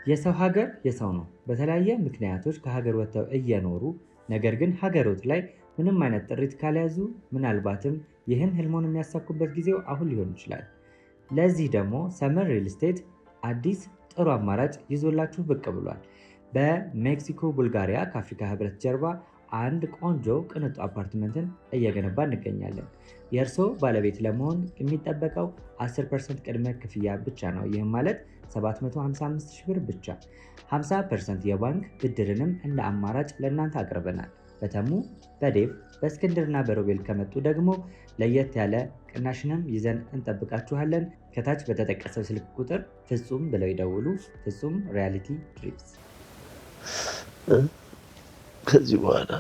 የሰው ሀገር የሰው ነው። በተለያየ ምክንያቶች ከሀገር ወጥተው እየኖሩ ነገር ግን ሀገሮት ላይ ምንም አይነት ጥሪት ካልያዙ ምናልባትም ይህን ህልሞን የሚያሳኩበት ጊዜው አሁን ሊሆን ይችላል። ለዚህ ደግሞ ሰመር ሪል ስቴት አዲስ ጥሩ አማራጭ ይዞላችሁ ብቅ ብሏል። በሜክሲኮ ቡልጋሪያ ከአፍሪካ ህብረት ጀርባ አንድ ቆንጆ ቅንጡ አፓርትመንትን እየገነባ እንገኛለን። የእርስዎ ባለቤት ለመሆን የሚጠበቀው 10% ቅድመ ክፍያ ብቻ ነው። ይህም ማለት 755 ሺህ ብር ብቻ። 50% የባንክ ብድርንም እንደ አማራጭ ለእናንተ አቅርበናል። በተሙ በዴቭ በእስክንድርና በሮቤል ከመጡ ደግሞ ለየት ያለ ቅናሽንም ይዘን እንጠብቃችኋለን። ከታች በተጠቀሰው ስልክ ቁጥር ፍጹም ብለው ይደውሉ። ፍጹም ሪያሊቲ ድሪምስ። ከዚህ በኋላ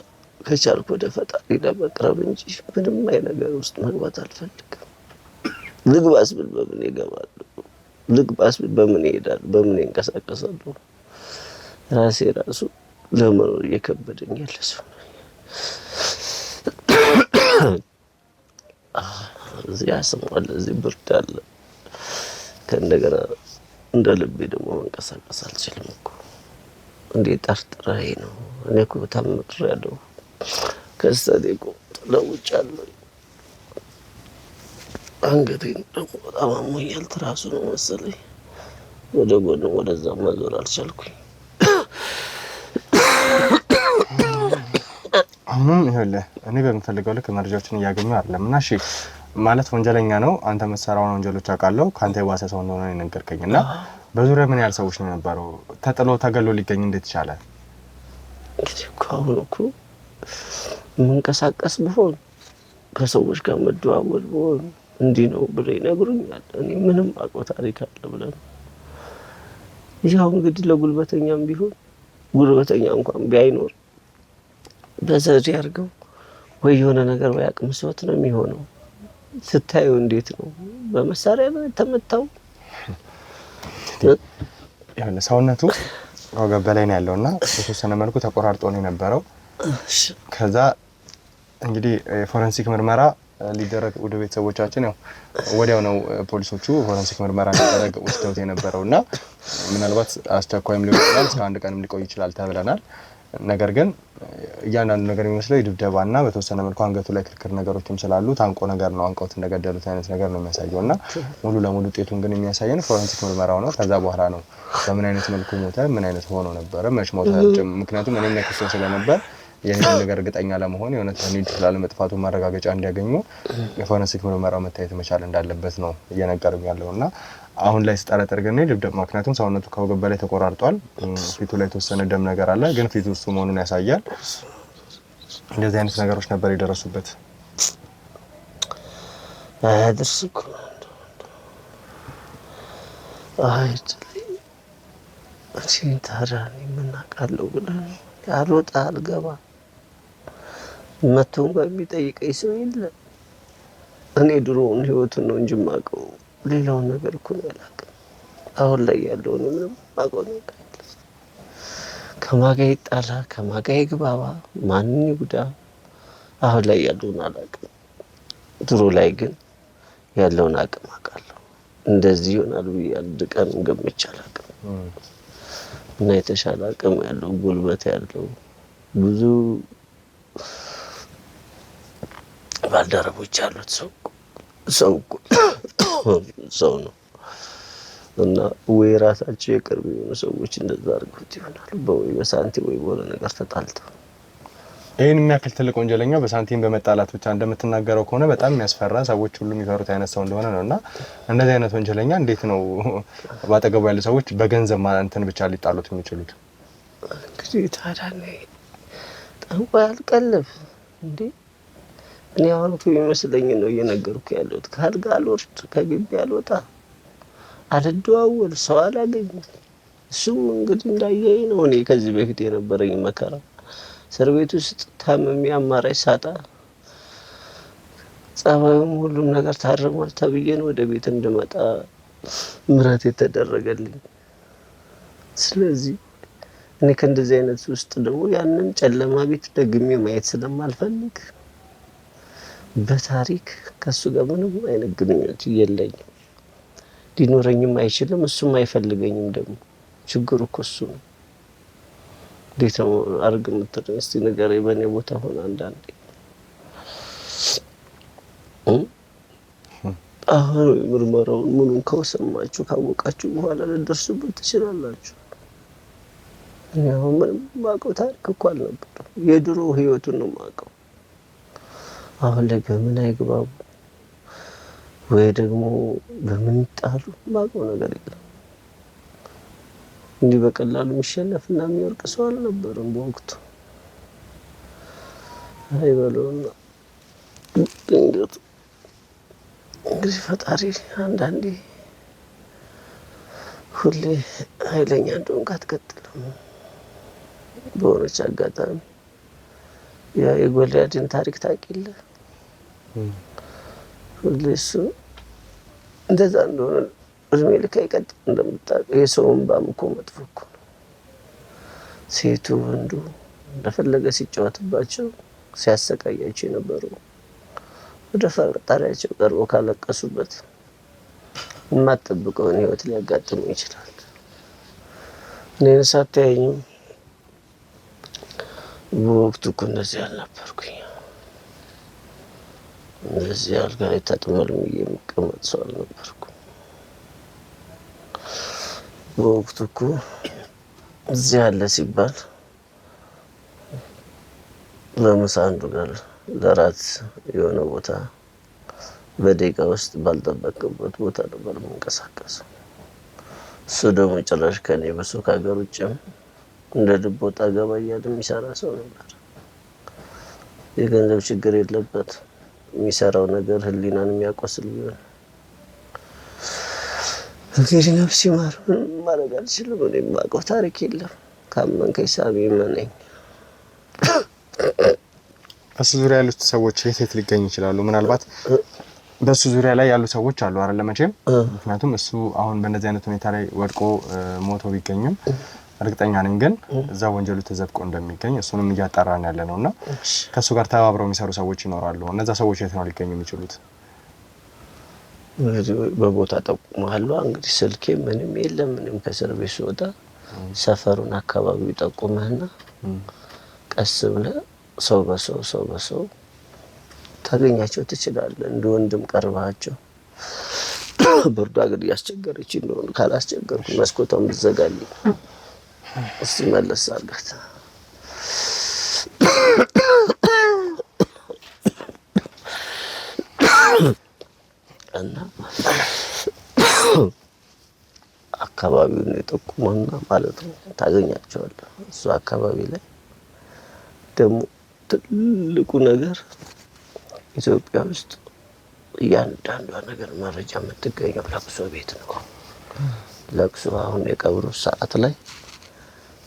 ከቻልኩ ወደ ፈጣሪ ለመቅረብ እንጂ ምንም ነገር ውስጥ መግባት አልፈልግም። ልግባስ ብል በምን ይገባለሁ? ልግባስ ብል በምን ይሄዳል? በምን ይንቀሳቀሳለሁ? ራሴ ራሱ ለመኖር እየከበደኝ ያለ ሰው ነኝ። እዚህ ያስሟል፣ እዚህ ብርድ አለ። ከእንደገና እንደ ልቤ ደግሞ መንቀሳቀስ አልችልም እኮ። እንዴት ጠርጥረኸኝ ነው? እኔ እኮ ተምሬያለሁ። ከስተኔ እኮ ተለውጫለሁ። አንገቴን ደግሞ በጣም አሞኛል። ትራሱ ነው መሰለኝ። ወደ ጎንም ወደዛ መዞር አልቻልኩኝ። አሁንም ይኸውልህ እኔ በምፈልገው ልክ መረጃዎችን እያገኘሁ አይደለም። እና እሺ ማለት ወንጀለኛ ነው አንተ መሰራውን ወንጀሎች አውቃለሁ። ካንተ የባሰ ሰው እንደሆነ ነው የነገርከኝ። እና በዙሪያ ምን ያህል ሰዎች ነው የነበረው? ተጥሎ ተገሎ ሊገኝ እንዴት ይቻላል? እንግዲህ አሁን እኮ መንቀሳቀስ ብሆን ከሰዎች ጋር መደዋወል ብሆን እንዲህ ነው ብለው ይነግሩኛል። እኔ ምንም አውቀው ታሪክ አለ ብለን ያው እንግዲህ ለጉልበተኛም ቢሆን ጉልበተኛ እንኳን ቢያይኖር በዘዴ አድርገው ወይ የሆነ ነገር ባያቅም ሰውት ነው የሚሆነው። ስታየው እንዴት ነው በመሳሪያ ነው የተመታው? ያለ ሰውነቱ ወገብ በላይ ነው ያለውና በተወሰነ መልኩ ተቆራርጦ ነው የነበረው። ከዛ እንግዲህ ፎረንሲክ ምርመራ ሊደረግ ወደ ቤተሰቦቻችን ያው ወዲያው ነው ፖሊሶቹ ፎረንሲክ ምርመራ ሊደረግ ወስደውት የነበረውና ምናልባት አስቸኳይም ሊሆን ይችላል እስከ አንድ ቀንም ሊቆይ ይችላል ተብለናል። ነገር ግን እያንዳንዱ ነገር የሚመስለው የድብደባና በተወሰነ መልኩ አንገቱ ላይ ክርክር ነገሮችም ስላሉ ታንቆ ነገር ነው አንቀውት እንደገደሉት አይነት ነገር ነው የሚያሳየውና ሙሉ ለሙሉ ውጤቱን ግን የሚያሳየን ፎረንሲክ ምርመራው ነው። ከዛ በኋላ ነው በምን አይነት መልኩ ሞተ፣ ምን አይነት ሆኖ ነበር፣ መች ሞተ። ምክንያቱም እኔም ነክሰው ስለነበር የኔን ነገር እርግጠኛ ለመሆን የሆነ ተኒድ ስላለ መጥፋቱ ማረጋገጫ እንዲያገኙ የፎረንሲክ ምርመራው መታየት መቻል እንዳለበት ነው እየነገርኩ ያለውና አሁን ላይ ስጠረጥር ግን ድብደባ ምክንያቱም ሰውነቱ ከወገብ በላይ ተቆራርጧል። ፊቱ ላይ የተወሰነ ደም ነገር አለ፣ ግን ፊቱ እሱ መሆኑን ያሳያል። እንደዚህ አይነት ነገሮች ነበር የደረሱበት። አድርሱኩ ታዲያ ምን አውቃለሁ ብለህ ነው? ያልወጣ አልገባ መቶ የሚጠይቀኝ ሰው የለም። እኔ ድሮውን ህይወቱን ነው እንጂ የማውቀው ሌላውን ነገር እኮ አላውቅም። አሁን ላይ ያለውን ምንም የማውቀው ነገር የለም። ከማን ጋር ይጣላ፣ ከማን ጋር ይግባባ፣ ማንን ይጉዳ፣ አሁን ላይ ያለውን አላውቅም። ድሮ ላይ ግን ያለውን አቅም አውቃለሁ። እንደዚህ ይሆናል ብዬ አንድ ቀን ገምቼ አላውቅም። እና የተሻለ አቅም ያለው ጉልበት ያለው ብዙ ባልደረቦች ያሉት ሰው ነው። እና ወይ ራሳቸው የቅርብ የሆኑ ሰዎች እንደዛ አድርገውት ይሆናል። ወይ በሳንቲም ወይ በሆነ ነገር ተጣልተው ይሄን የሚያክል ትልቅ ወንጀለኛ በሳንቲም በመጣላት ብቻ እንደምትናገረው ከሆነ በጣም የሚያስፈራ ሰዎች ሁሉ የሚፈሩት አይነት ሰው እንደሆነ ነውና እንደዚህ አይነት ወንጀለኛ እንዴት ነው ባጠገቡ ያሉ ሰዎች በገንዘብ ማንተን ብቻ ሊጣሉት የሚችሉት? እንግዲህ ታዲያ ጠንቋይ አልቀልብ እንዴ? እኔ አሁን የሚመስለኝ ነው እየነገርኩ ያለሁት። ካልጋ አልወርድ ከግቢ አልወጣ አልደዋወል ሰው አላገኝም። እሱም እንግዲህ እንዳየኝ ነው። እኔ ከዚህ በፊት የነበረኝ መከራ እስር ቤት ውስጥ ታምሜ አማራጭ ሳጣ ጸባዩም ሁሉም ነገር ታርሟል ተብዬን ወደ ቤት እንድመጣ ምሕረት የተደረገልኝ። ስለዚህ እኔ ከእንደዚህ አይነት ውስጥ ደግሞ ያንን ጨለማ ቤት ደግሜ ማየት ስለማልፈልግ በታሪክ ከሱ ጋር ምንም አይነት ግንኙነት የለኝም፣ ሊኖረኝም አይችልም። እሱም አይፈልገኝም። ደግሞ ችግሩ እኮ እሱ ነው። እንዴት ነው አድርግ የምትለኝ? እስቲ ንገረኝ። በእኔ ቦታ ሆነ አንዳንዴ አሁን ምርመራውን ምኑን ከሰማችሁ ካወቃችሁ በኋላ ልደርሱበት ትችላላችሁ። እኔ አሁን ምንም የማውቀው ታሪክ እኮ አልነበረም። የድሮ ህይወቱን ነው የማውቀው። አሁን ላይ በምን አይግባቡ ወይ ደግሞ በምን ይጣሉ የማውቀው ነገር የለም። እንዲህ በቀላሉ የሚሸነፍና የሚወርቅ ሰው አልነበረም በወቅቱ። አይበለውና ድንገት እንግዲህ ፈጣሪ አንዳንዴ ሁሌ ኃይለኛ እንደሆንክ አትቀጥልም። በሆነች አጋጣሚ ያ የጎልያድን ታሪክ ታውቂለህ? ሁሌ እሱ እንደዛ እንደሆነ እድሜ ልክ አይቀጥል እንደምታውቀው። የሰው እንባም እኮ መጥፎ እኮ ነው። ሴቱ ወንዱ እንደፈለገ ሲጫወትባቸው ሲያሰቃያቸው የነበሩ ወደ ፈጣሪያቸው ቀርበው ካለቀሱበት የማትጠብቀውን ህይወት ሊያጋጥሙ ይችላል። እኔን ሳታየኝም በወቅቱ እኮ እንደዚህ አልነበርኩኝ። እንደዚህ አልጋ ላይ ተጥመልምዬ የምቀመጥ ሰው አልነበርኩም። በወቅቱ እኮ እዚህ አለ ሲባል ለምሳ አንዱ ጋር ለራት የሆነ ቦታ በደቂቃ ውስጥ ባልጠበቅበት ቦታ ነበር የምንቀሳቀሰው። እሱ ደግሞ ጭራሽ ከኔ በሱ ከሀገር ውጭም እንደ ልብ ወጣ ገባ እያለ የሚሰራ ሰው ነበር። የገንዘብ ችግር የለበት። የሚሰራው ነገር ህሊናን የሚያቆስል ቢሆን እንግዲህ ነፍስ ይማር። ምንም ማድረግ አልችልም። እኔ የማውቀው ታሪክ የለም። ካመንከኝ ሳሚ እመነኝ። በሱ ዙሪያ ያሉት ሰዎች የት ሊገኙ ይችላሉ? ምናልባት በሱ ዙሪያ ላይ ያሉ ሰዎች አሉ አይደል? መቼም ምክንያቱም እሱ አሁን በእንደዚህ አይነት ሁኔታ ላይ ወድቆ ሞቶ ቢገኝም እርግጠኛ ነኝ ግን እዛ ወንጀሉ ተዘብቆ እንደሚገኝ እሱንም እያጣራን ያለ ነውና ከሱ ጋር ተባብረው የሚሰሩ ሰዎች ይኖራሉ። እነዛ ሰዎች የት ነው ሊገኙ የሚችሉት? በቦታ ጠቁመሃል። እንግዲህ ስልኬ ምንም የለም። ምንም ከእስር ቤት ስወጣ ሰፈሩን አካባቢው ጠቁመህና ቀስ ብለህ ሰው በሰው ታገኛቸው ትችላለህ። እንደ ወንድም ቀርባቸው ብርዷ እንግዲህ ያስቸገረች እንደሆነ ካላስቸገርኩ መስኮቷን ብትዘጋልኝ እስቲ መለስ አድርጋት እና አካባቢውን የጠቁመና ማለት ነው ታገኛቸዋለህ። እሱ አካባቢ ላይ ደግሞ ትልቁ ነገር ኢትዮጵያ ውስጥ እያንዳንዷ ነገር መረጃ የምትገኘው ለቅሶ ቤት ነው። ለቅሶ አሁን የቀብሩ ሰዓት ላይ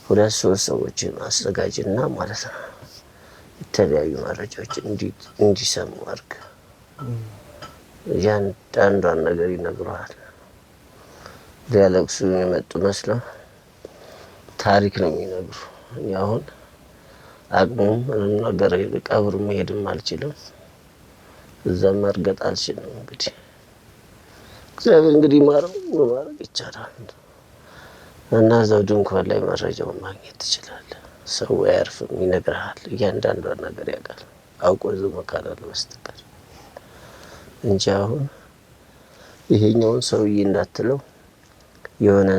2-3 ሰዎችን አዘጋጅና ማለት ነው የተለያዩ መረጃዎች እንዲሰሙ አድርግ። እያንዳንዷን ነገር ይነግረዋል። ሊያለቅሱ የመጡ መስለው ታሪክ ነው የሚነግሩ። እኔ አሁን አቅሙም ነገር ቀብሩ መሄድም አልችልም፣ እዛም መርገጥ አልችልም። እንግዲህ እግዚአብሔር እንግዲህ ማረው ማረግ ይቻላል እና እዛው ድንኳን ላይ መረጃውን ማግኘት ትችላለህ። ሰው አያርፍም፣ ይነግርሃል። እያንዳንዷን ነገር ያውቃል። አውቆ ዝም ካላለ በስተቀር እንጂ አሁን ይሄኛውን ሰውዬ እንዳትለው የሆነ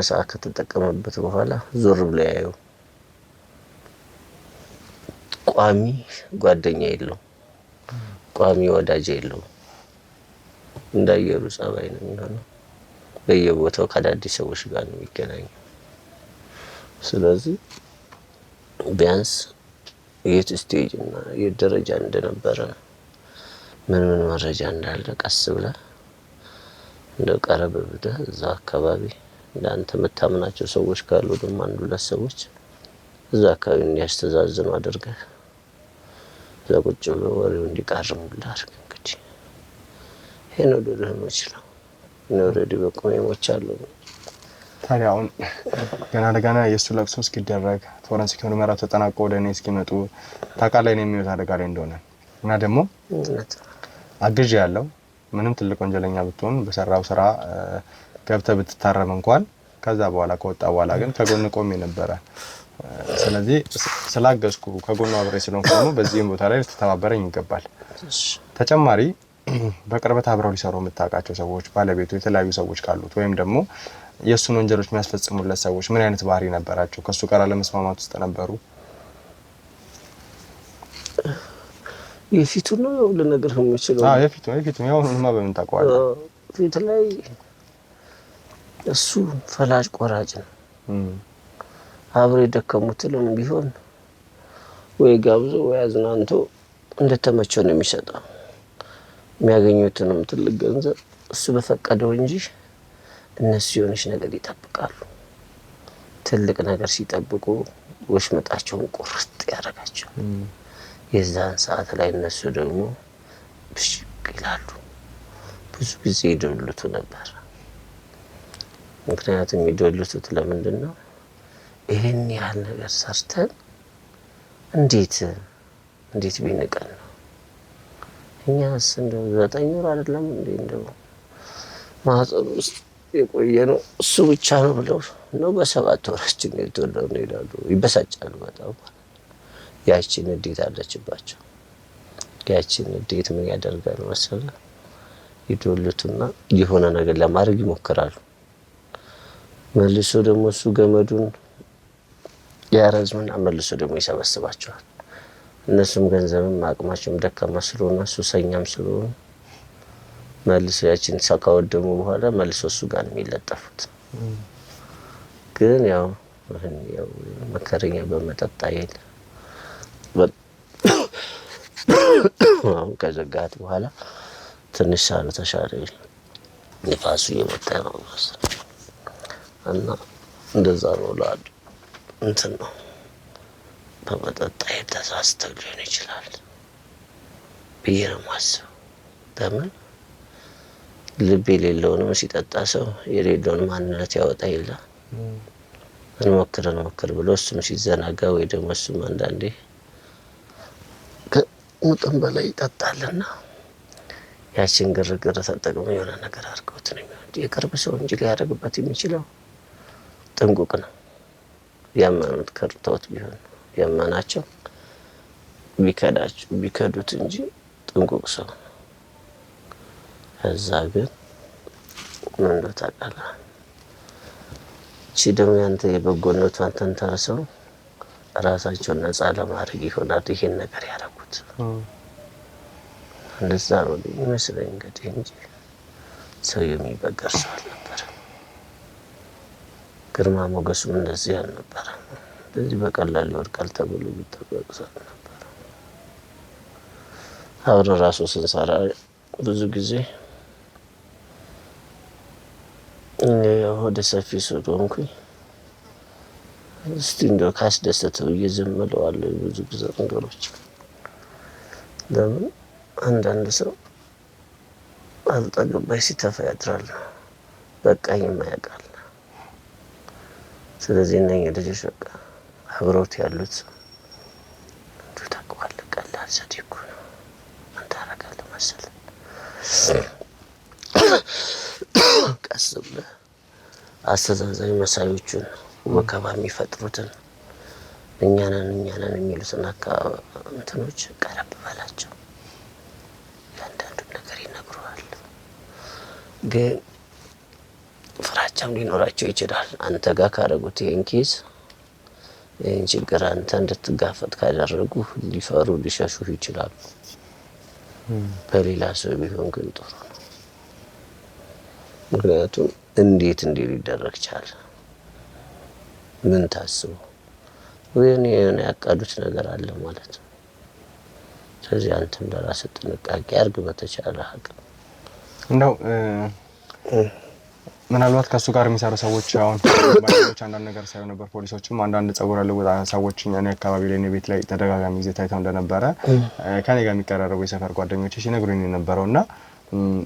ሰዓት ከተጠቀመበት በኋላ ዞር ብሎ ያየው። ቋሚ ጓደኛ የለው፣ ቋሚ ወዳጅ የለው። እንዳየሩ ጸባይ ነው የሚሆነው። በየቦታው ከአዳዲስ ሰዎች ጋር ነው የሚገናኘው። ስለዚህ ቢያንስ የት ስቴጅ እና የት ደረጃ እንደነበረ ምን መረጃ እንዳለ ቀስ ብለህ እንደው ቀረብ ብለህ እዛ አካባቢ እንዳንተ የምታምናቸው ሰዎች ካሉ ደግሞ አንዱ ለሰዎች እዛ አካባቢ እንዲያስተዛዝኑ አድርገህ እዛ ቁጭ ብሎ ወሬው እንዲቃርሙልህ አድርግ። እንግዲህ ይሄ ነው ልልህ የምችለው። እኔ ኦልሬዲ በቁሜሞች አሉ። ታዲያ አሁን ገና ለገና የእሱ ለቅሶ እስኪደረግ ፎረንሲክ ምርመራው ተጠናቆ ወደ እኔ እስኪመጡ ታውቃለህ እኔ የሚወት አደጋ ላይ እንደሆነ እና ደግሞ አግዥ ያለው ምንም ትልቅ ወንጀለኛ ብትሆን በሰራው ስራ ገብተህ ብትታረም እንኳን ከዛ በኋላ ከወጣ በኋላ ግን ከጎን ቆሜ ነበረ። ስለዚህ ስላገዝኩ ከጎኑ አብሬ ስለሆንኩ ደግሞ በዚህም ቦታ ላይ ልትተባበረኝ ይገባል። ተጨማሪ በቅርበት አብረው ሊሰሩ የምታውቃቸው ሰዎች ባለቤቱ የተለያዩ ሰዎች ካሉት ወይም ደግሞ የእሱን ወንጀሎች የሚያስፈጽሙለት ሰዎች ምን አይነት ባህሪ ነበራቸው? ከእሱ ጋር ለመስማማት ውስጥ ነበሩ? የፊቱ ነው ለነገር የምችለው። የፊቱ ያው ምንማ በምን ታውቀዋለህ? ፊት ላይ እሱ ፈላጭ ቆራጭ ነው። አብሮ የደከሙትንም ቢሆን ወይ ጋብዞ ወይ አዝናንቶ እንደተመቸው ነው የሚሰጠው። የሚያገኙትንም ትልቅ ገንዘብ እሱ በፈቀደው እንጂ እነሱ የሆነች ነገር ይጠብቃሉ። ትልቅ ነገር ሲጠብቁ ወሽመጣቸውን ቁርጥ ያደርጋቸው። የዛን ሰዓት ላይ እነሱ ደግሞ ብሽቅ ይላሉ። ብዙ ጊዜ ይደልቱ ነበር። ምክንያቱም የሚደልቱት ለምንድን ነው? ይሄን ያህል ነገር ሰርተን እንዴት ቢንቀን ነው? እኛስ እንደው 9 ወር አይደለም እንዴ እንደው ማህፀን ውስጥ የቆየ ነው እሱ ብቻ ነው ብለው ነው በ7 ወራችን የተወለደው ነው ይላሉ። ይበሳጫሉ በጣም። ያቺን እንዴት አለችባቸው። ያቺን እንዴት ምን ያደርጋሉ መሰለህ? ይዶልቱና የሆነ ነገር ለማድረግ ይሞክራሉ። መልሶ ደግሞ እሱ ገመዱን ያረዝምና መልሶ ደግሞ ይሰበስባቸዋል። እነሱም ገንዘብም አቅማቸውም ደካማ ስለሆነ ሱሰኛም ስለሆነ መልሶ ያቺን ካወደሙ በኋላ መልሶ እሱ ጋር ነው የሚለጠፉት። ግን ያው መከረኛ በመጠጣ የለ አሁን ከዘጋት በኋላ ትንሽ ሳሉ ተሻለ። ንፋሱ እየመጣ ነው እና እንደዛ ነው ላድ እንትን ነው በመጠጣ የተሳስተው ሊሆን ይችላል ብዬ ነው የማስበው። ለምን ልብ የሌለውንም ሲጠጣ ሰው የሌለውን ማንነት ያወጣ የለ። እንሞክር ብሎ እሱም ሲዘናጋ ወይ ደግሞ እሱም አንዳንዴ ከመጠን በላይ ይጠጣልና ያችን ግርግር ተጠቅሞ የሆነ ነገር አድርገውት ነው የሚሆነው። የቅርብ ሰው እንጂ ሊያደርግበት የሚችለው ጥንቁቅ ነው። ያመኑት ከርተውት ቢሆን ያመናቸው ቢከዱት እንጂ ጥንቁቅ ሰው። ከዛ ግን ምን እንደው ታውቃለህ፣ እቺ ደግሞ ያንተ የበጎነቷን ተንተርሰው ራሳቸውን ነፃ ለማድረግ ይሆናል ይሄን ነገር ያደረጉት። እንደዛ ነው የሚመስለኝ እንግዲህ እንጂ ሰው የሚበገር ሰው አልነበረም። ግርማ ሞገሱም እንደዚህ አልነበረም። እንደዚህ በቀላሉ ይወድቃል ተብሎ የሚጠበቅ ሰው አልነበረም። አብረን ራሱ ስንሰራ ብዙ ጊዜ ወደ ሰፊ ስለሆንኩኝ እስቲ እንደው ካስደሰተው ዝም እለዋለሁ ብዙ ጊዜ ነገሮች። ለምን አንዳንድ ሰው አልጠግባይ ሲተፋ ያድራል፣ በቃኝ የማያውቃል። ስለዚህ እነኝህ ልጆች በቃ አብረውት ያሉት እንደው ታውቀዋለህ፣ ቀላል ዘዴ እኮ ነው። ምን ታደርጋለህ መሰለህ? ቀስ ብለህ አስተዛዛኝ መሳዮቹን ወከባ የሚፈጥሩትን እኛ ነን የሚሉትን እንትኖች ቀረብ በላቸው። ያንዳንዱን ነገር ይነግሩሃል። ግን ፍራቻም ሊኖራቸው ይችላል። አንተ ጋር ካደረጉት ይህን ኬዝ ይህን ችግር አንተ እንድትጋፈጥ ካደረጉ ሊፈሩ ሊሸሹህ ይችላሉ። በሌላ ሰው ቢሆን ግን ጥሩ ነው። ምክንያቱም እንዴት ሊደረግ ቻለ? ምን ታስበው ወይኔ ያቃዱት ነገር አለ ማለት ነው። ስለዚህ አንተም ለራስህ ጥንቃቄ አድርግ በተቻለ አቅም። እንደው ምናልባት ከሱ ጋር የሚሰሩ ሰዎች አሁን ባለዎች አንዳንድ ነገር ሳይሆን ነበር ፖሊሶችም አንዳንድ ጸጉር ያለወጣ ሰዎች እኔ አካባቢ ላይ ቤት ላይ ተደጋጋሚ ጊዜ ታይተው እንደነበረ ከኔ ጋር የሚቀራረቡ የሰፈር ጓደኞች ሲነግሩኝ ነበርውና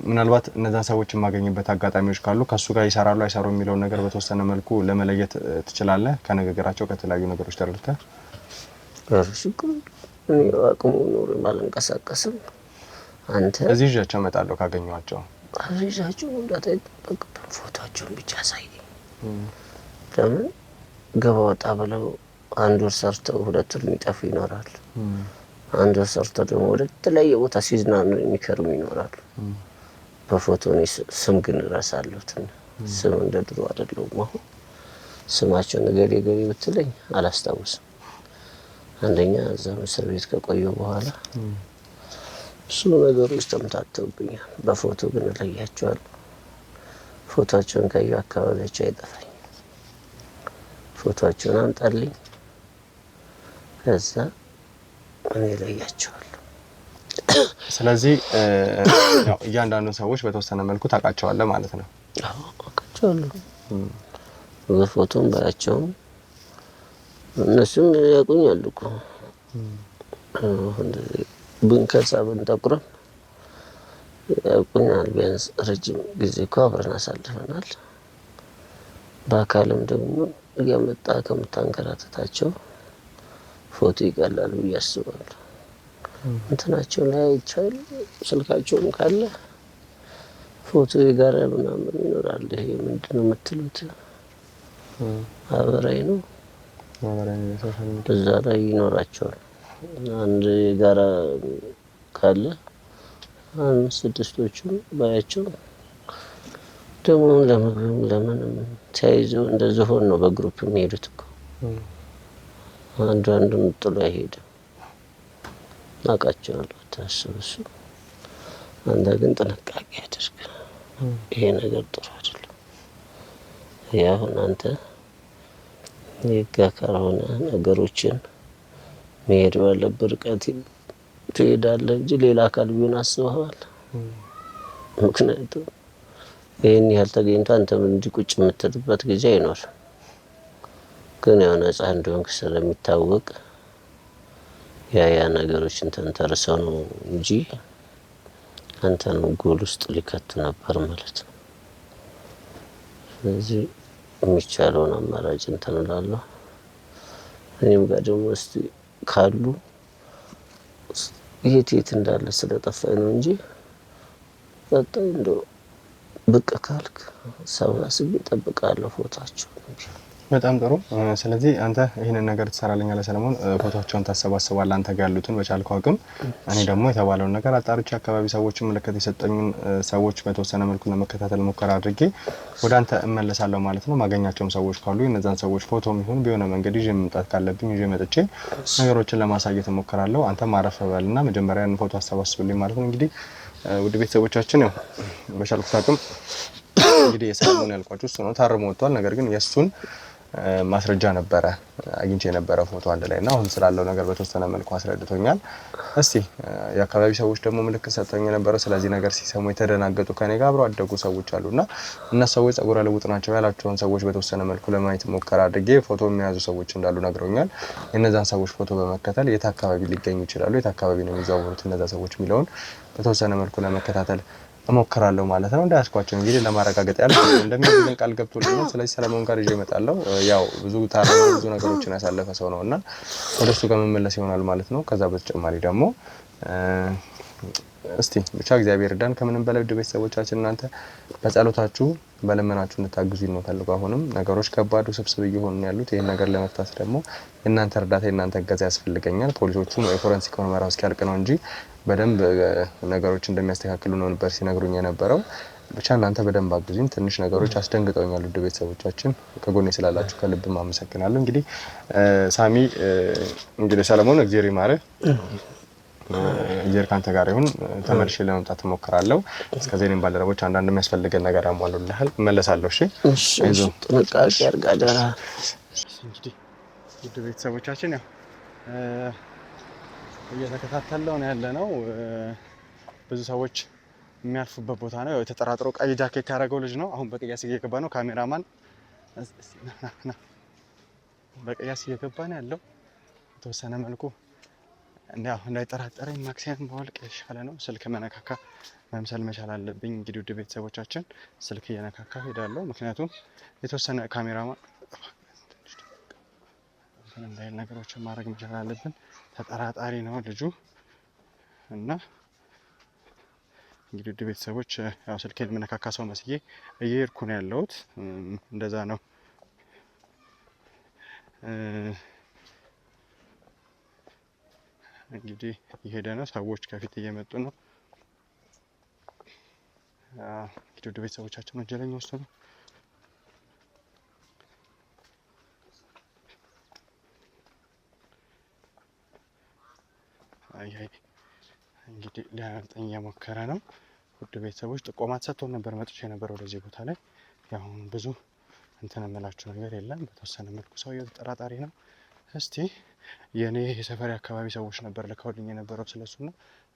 ምናልባት እነዛ ሰዎች የማገኝበት አጋጣሚዎች ካሉ ከሱ ጋር ይሰራሉ አይሰሩ የሚለው ነገር በተወሰነ መልኩ ለመለየት ትችላለህ ከነገራቸው ከተለያዩ ነገሮች ተረድተህ አርሽኩ አቅሙ ኖር ማለንቀሳቀስም አንተ እዚህ ጃቸው መጣለው ካገኘዋቸው አሪዛቸው እንዳታይጠብቅ ፎቶአቸውን ብቻ ሳይ ለምን ገባ ወጣ ብለው አንድ ወር ሰርተው ሁለት ወር የሚጠፉ ይኖራሉ አንድ ወር ሰርተው ደግሞ ወደ ተለያየ ቦታ ሲዝናኑ የሚከርሙ ይኖራሉ በፎቶ ነው ስም ግን እራሳለሁ ስም እንደድሮ አይደለም አሁን ስማቸው ነገር የገቢ ብትለኝ አላስታውስም አንደኛ እዛው እስር ቤት ከቆየው በኋላ እሱ ነገሮች ተምታተውብኛል በፎቶ ግን ለያቸዋል ፎቶአቸውን ካዩ አካባቢያቸው አይጠፋኝ ፎቶአቸውን አንጣልኝ ከዛ እኔ ለያቸዋል ስለዚህ ያው እያንዳንዱ ሰዎች በተወሰነ መልኩ ታውቃቸዋለህ ማለት ነው አዎ አውቃቸዋለሁ በፎቶም ባያቸው እነሱም ያቁኛል እኮ ብንከሳ ብንጠቁረም ያቁኛል ቢያንስ ረጅም ጊዜ እኮ አብረን አሳልፈናል በአካልም ደግሞ እያመጣ ከምታንከራተታቸው ፎቶ ይቀላል ብዬ አስባለሁ እንትናቸው ላይ አይቻል ስልካቸውም ካለ ፎቶ ይጋራ ምናምን ይኖራል ይሄ ምንድነው የምትሉት አበራይ ነው እዛ ላይ ይኖራቸዋል አንድ ጋራ ካለ ስድስቶቹም ባያቸው ደግሞ ለምንም ተያይዘው እንደዚህ ሆኖ ነው በግሩፕ የሚሄዱት እኮ አንዱን ጥሎ አይሄድም አውቃቸዋለሁ ታስብሱ አንተ ግን ጥንቃቄ አድርግ ይሄ ነገር ጥሩ አይደለም ያው አንተ የጋካራውና ነገሮችን መሄድ ባለበት ርቀት ትሄዳለህ እንጂ ሌላ አካል ቢሆን አስበዋል ምክንያቱም ይሄን ያህል ተገኝቶ አንተም እንዲህ ቁጭ የምትልበት ጊዜ አይኖር ግን ያው ነፃ እንደሆንክ ስለሚታወቅ ያ ነገሮችን ተንተርሰው ነው እንጂ አንተን ጎል ውስጥ ሊከቱ ነበር ማለት ነው ስለዚህ የሚቻለውን አማራጭ እንትን እላለሁ እኔም ጋር ደግሞ እስቲ ካሉ የት እንዳለ ስለጠፋኝ ነው እንጂ በጣም እንደው ብቅ ካልክ ሰብስቤ እጠብቃለሁ ፎቶአቸው በጣም ጥሩ ስለዚህ አንተ ይሄንን ነገር ትሰራለኛለህ ሰለሞን ፎቶአቸውን ታሰባስባለህ አንተ ጋር ያሉትን በቻልከው አቅም እኔ ደግሞ የተባለውን ነገር አጣርቼ አካባቢ ሰዎች ምልክት የሰጠኙን ሰዎች በተወሰነ መልኩ ለመከታተል ሙከራ አድርጌ ወደ አንተ እመለሳለሁ ማለት ነው ማገኛቸውም ሰዎች ካሉ እነዛን ሰዎች ፎቶም ይሁን ቢሆነ መንገድ ይዤ መምጣት ካለብኝ ይዤ መጥቼ ነገሮችን ለማሳየት እሞክራለሁ አንተ ማረፍ በልና መጀመሪያ ያን ፎቶ አሰባስብልኝ ማለት ነው እንግዲህ ውድ ቤተሰቦቻችን ያው በቻልኩት አቅም እንግዲህ የሰለሞን ያልኳችሁ እሱ ነው ታርሞ ወጥቷል ነገር ግን የሱን ማስረጃ ነበረ አግኝቼ የነበረ ፎቶ አንድ ላይና አሁን ስላለው ነገር በተወሰነ መልኩ አስረድቶኛል እስቲ የአካባቢ ሰዎች ደግሞ ምልክት ሰጥተውኝ የነበረው ስለዚህ ነገር ሲሰሙ የተደናገጡ ከኔ ጋር አብረው አደጉ ሰዎች አሉና እነሱ ሰዎች ጸጉር ያለውጥ ናቸው ያላቸውን ሰዎች በተወሰነ መልኩ ለማየት ሙከራ አድርጌ ፎቶ የሚያዙ ሰዎች እንዳሉ ነግረውኛል እነዛን ሰዎች ፎቶ በመከተል የት አካባቢ ሊገኙ ይችላሉ የት አካባቢ ነው የሚዘዋወሩት እነዛ ሰዎች የሚለውን በተወሰነ መልኩ ለመከታተል እሞክራለሁ ማለት ነው እንዳያስኳቸው እንግዲህ ለማረጋገጥ ያለው እንደሚያደርገን ቃል ገብቶልኛል ስለዚህ ሰለሞን ጋር ይዤ እመጣለሁ ያው ብዙ ታሪክ ብዙ ነገሮችን ያሳለፈ ሰው ነውና ወደሱ ጋር መመለስ ይሆናል ማለት ነው ከዛ በተጨማሪ ደግሞ እስቲ ብቻ እግዚአብሔር ዳን ከምንም በላይ ወደ ቤተሰቦቻችን እናንተ በጸሎታችሁ በለመናችሁ እንድታግዙኝ ነው ፈልገው አሁንም ነገሮች ከባዱ ስብስብ እየሆኑ ያሉት ይሄን ነገር ለመፍታት ደግሞ እናንተ እርዳታ እናንተ እገዛ ያስፈልገኛል ፖሊሶቹ የፎረንሲክ ምርመራው እስኪያልቅ ነው እንጂ በደንብ ነገሮች እንደሚያስተካክሉ ነው ነበር ሲነግሩኝ የነበረው ብቻ እናንተ በደንብ አግዙኝ ትንሽ ነገሮች አስደንግጠውኛል ወደ ቤተሰቦቻችን ከጎኔ ስላላችሁ ከልብ ማመሰግናለሁ እንግዲህ ሳሚ እንግዲህ ሰለሞን እግዚአብሔር ይማረ እግዚአብሔር ካንተ ጋር ይሁን ተመልሼ ለመምጣት እሞክራለሁ እስከዚህ እኔም ባልደረቦች አንዳንድ የሚያስፈልገን ነገር አሟሉልሃል እመለሳለሁ እሺ አይዞህ ጥንቃቄ አድርግ አደራ እንግዲህ ውድ ቤተሰቦቻችን ያው እየተከታተለው ነው ያለነው ብዙ ሰዎች የሚያልፉበት ቦታ ነው። የተጠራጥሮ ቀይ ጃኬት ያደረገው ልጅ ነው። አሁን በቅያስ እየገባ ነው። ካሜራማን በቅያስ እየገባ ነው ያለው። የተወሰነ መልኩ እንዳይጠራጠረኝ ማክሲያን ማወልቅ ይሻለ ነው። ስልክ መነካካ መምሰል መቻል አለብኝ። እንግዲህ ውድ ቤተሰቦቻችን ስልክ እየነካካ ሄዳለሁ። ምክንያቱም የተወሰነ ካሜራማን እንዳይል ነገሮችን ማድረግ መቻል አለብን። ተጠራጣሪ ነው ልጁ እና እንግዲህ ውድ ቤተሰቦች ያው ስልኬን መነካካ ሰው መስዬ እየሄድኩ ነው ያለሁት። እንደዛ ነው። እንግዲህ እየሄደ ነው። ሰዎች ከፊት እየመጡ ነው። እንግዲህ ውድ ቤተሰቦቻችን ወንጀለኛ ውስጥ ነው። እንግዲህ ሊያመልጠኝ እየሞከረ ነው። ውድ ቤተሰቦች ጥቆማ ተሰጥቶን ነበር መጥቼ ነበር ወደዚህ ቦታ ላይ። ያው ብዙ እንትን የምላችሁ ነገር የለም። በተወሰነ መልኩ ሰውየው ተጠራጣሪ ነው። እስቲ የኔ የሰፈሪ አካባቢ ሰዎች ነበር ልከውልኝ የነበረው ስለሱና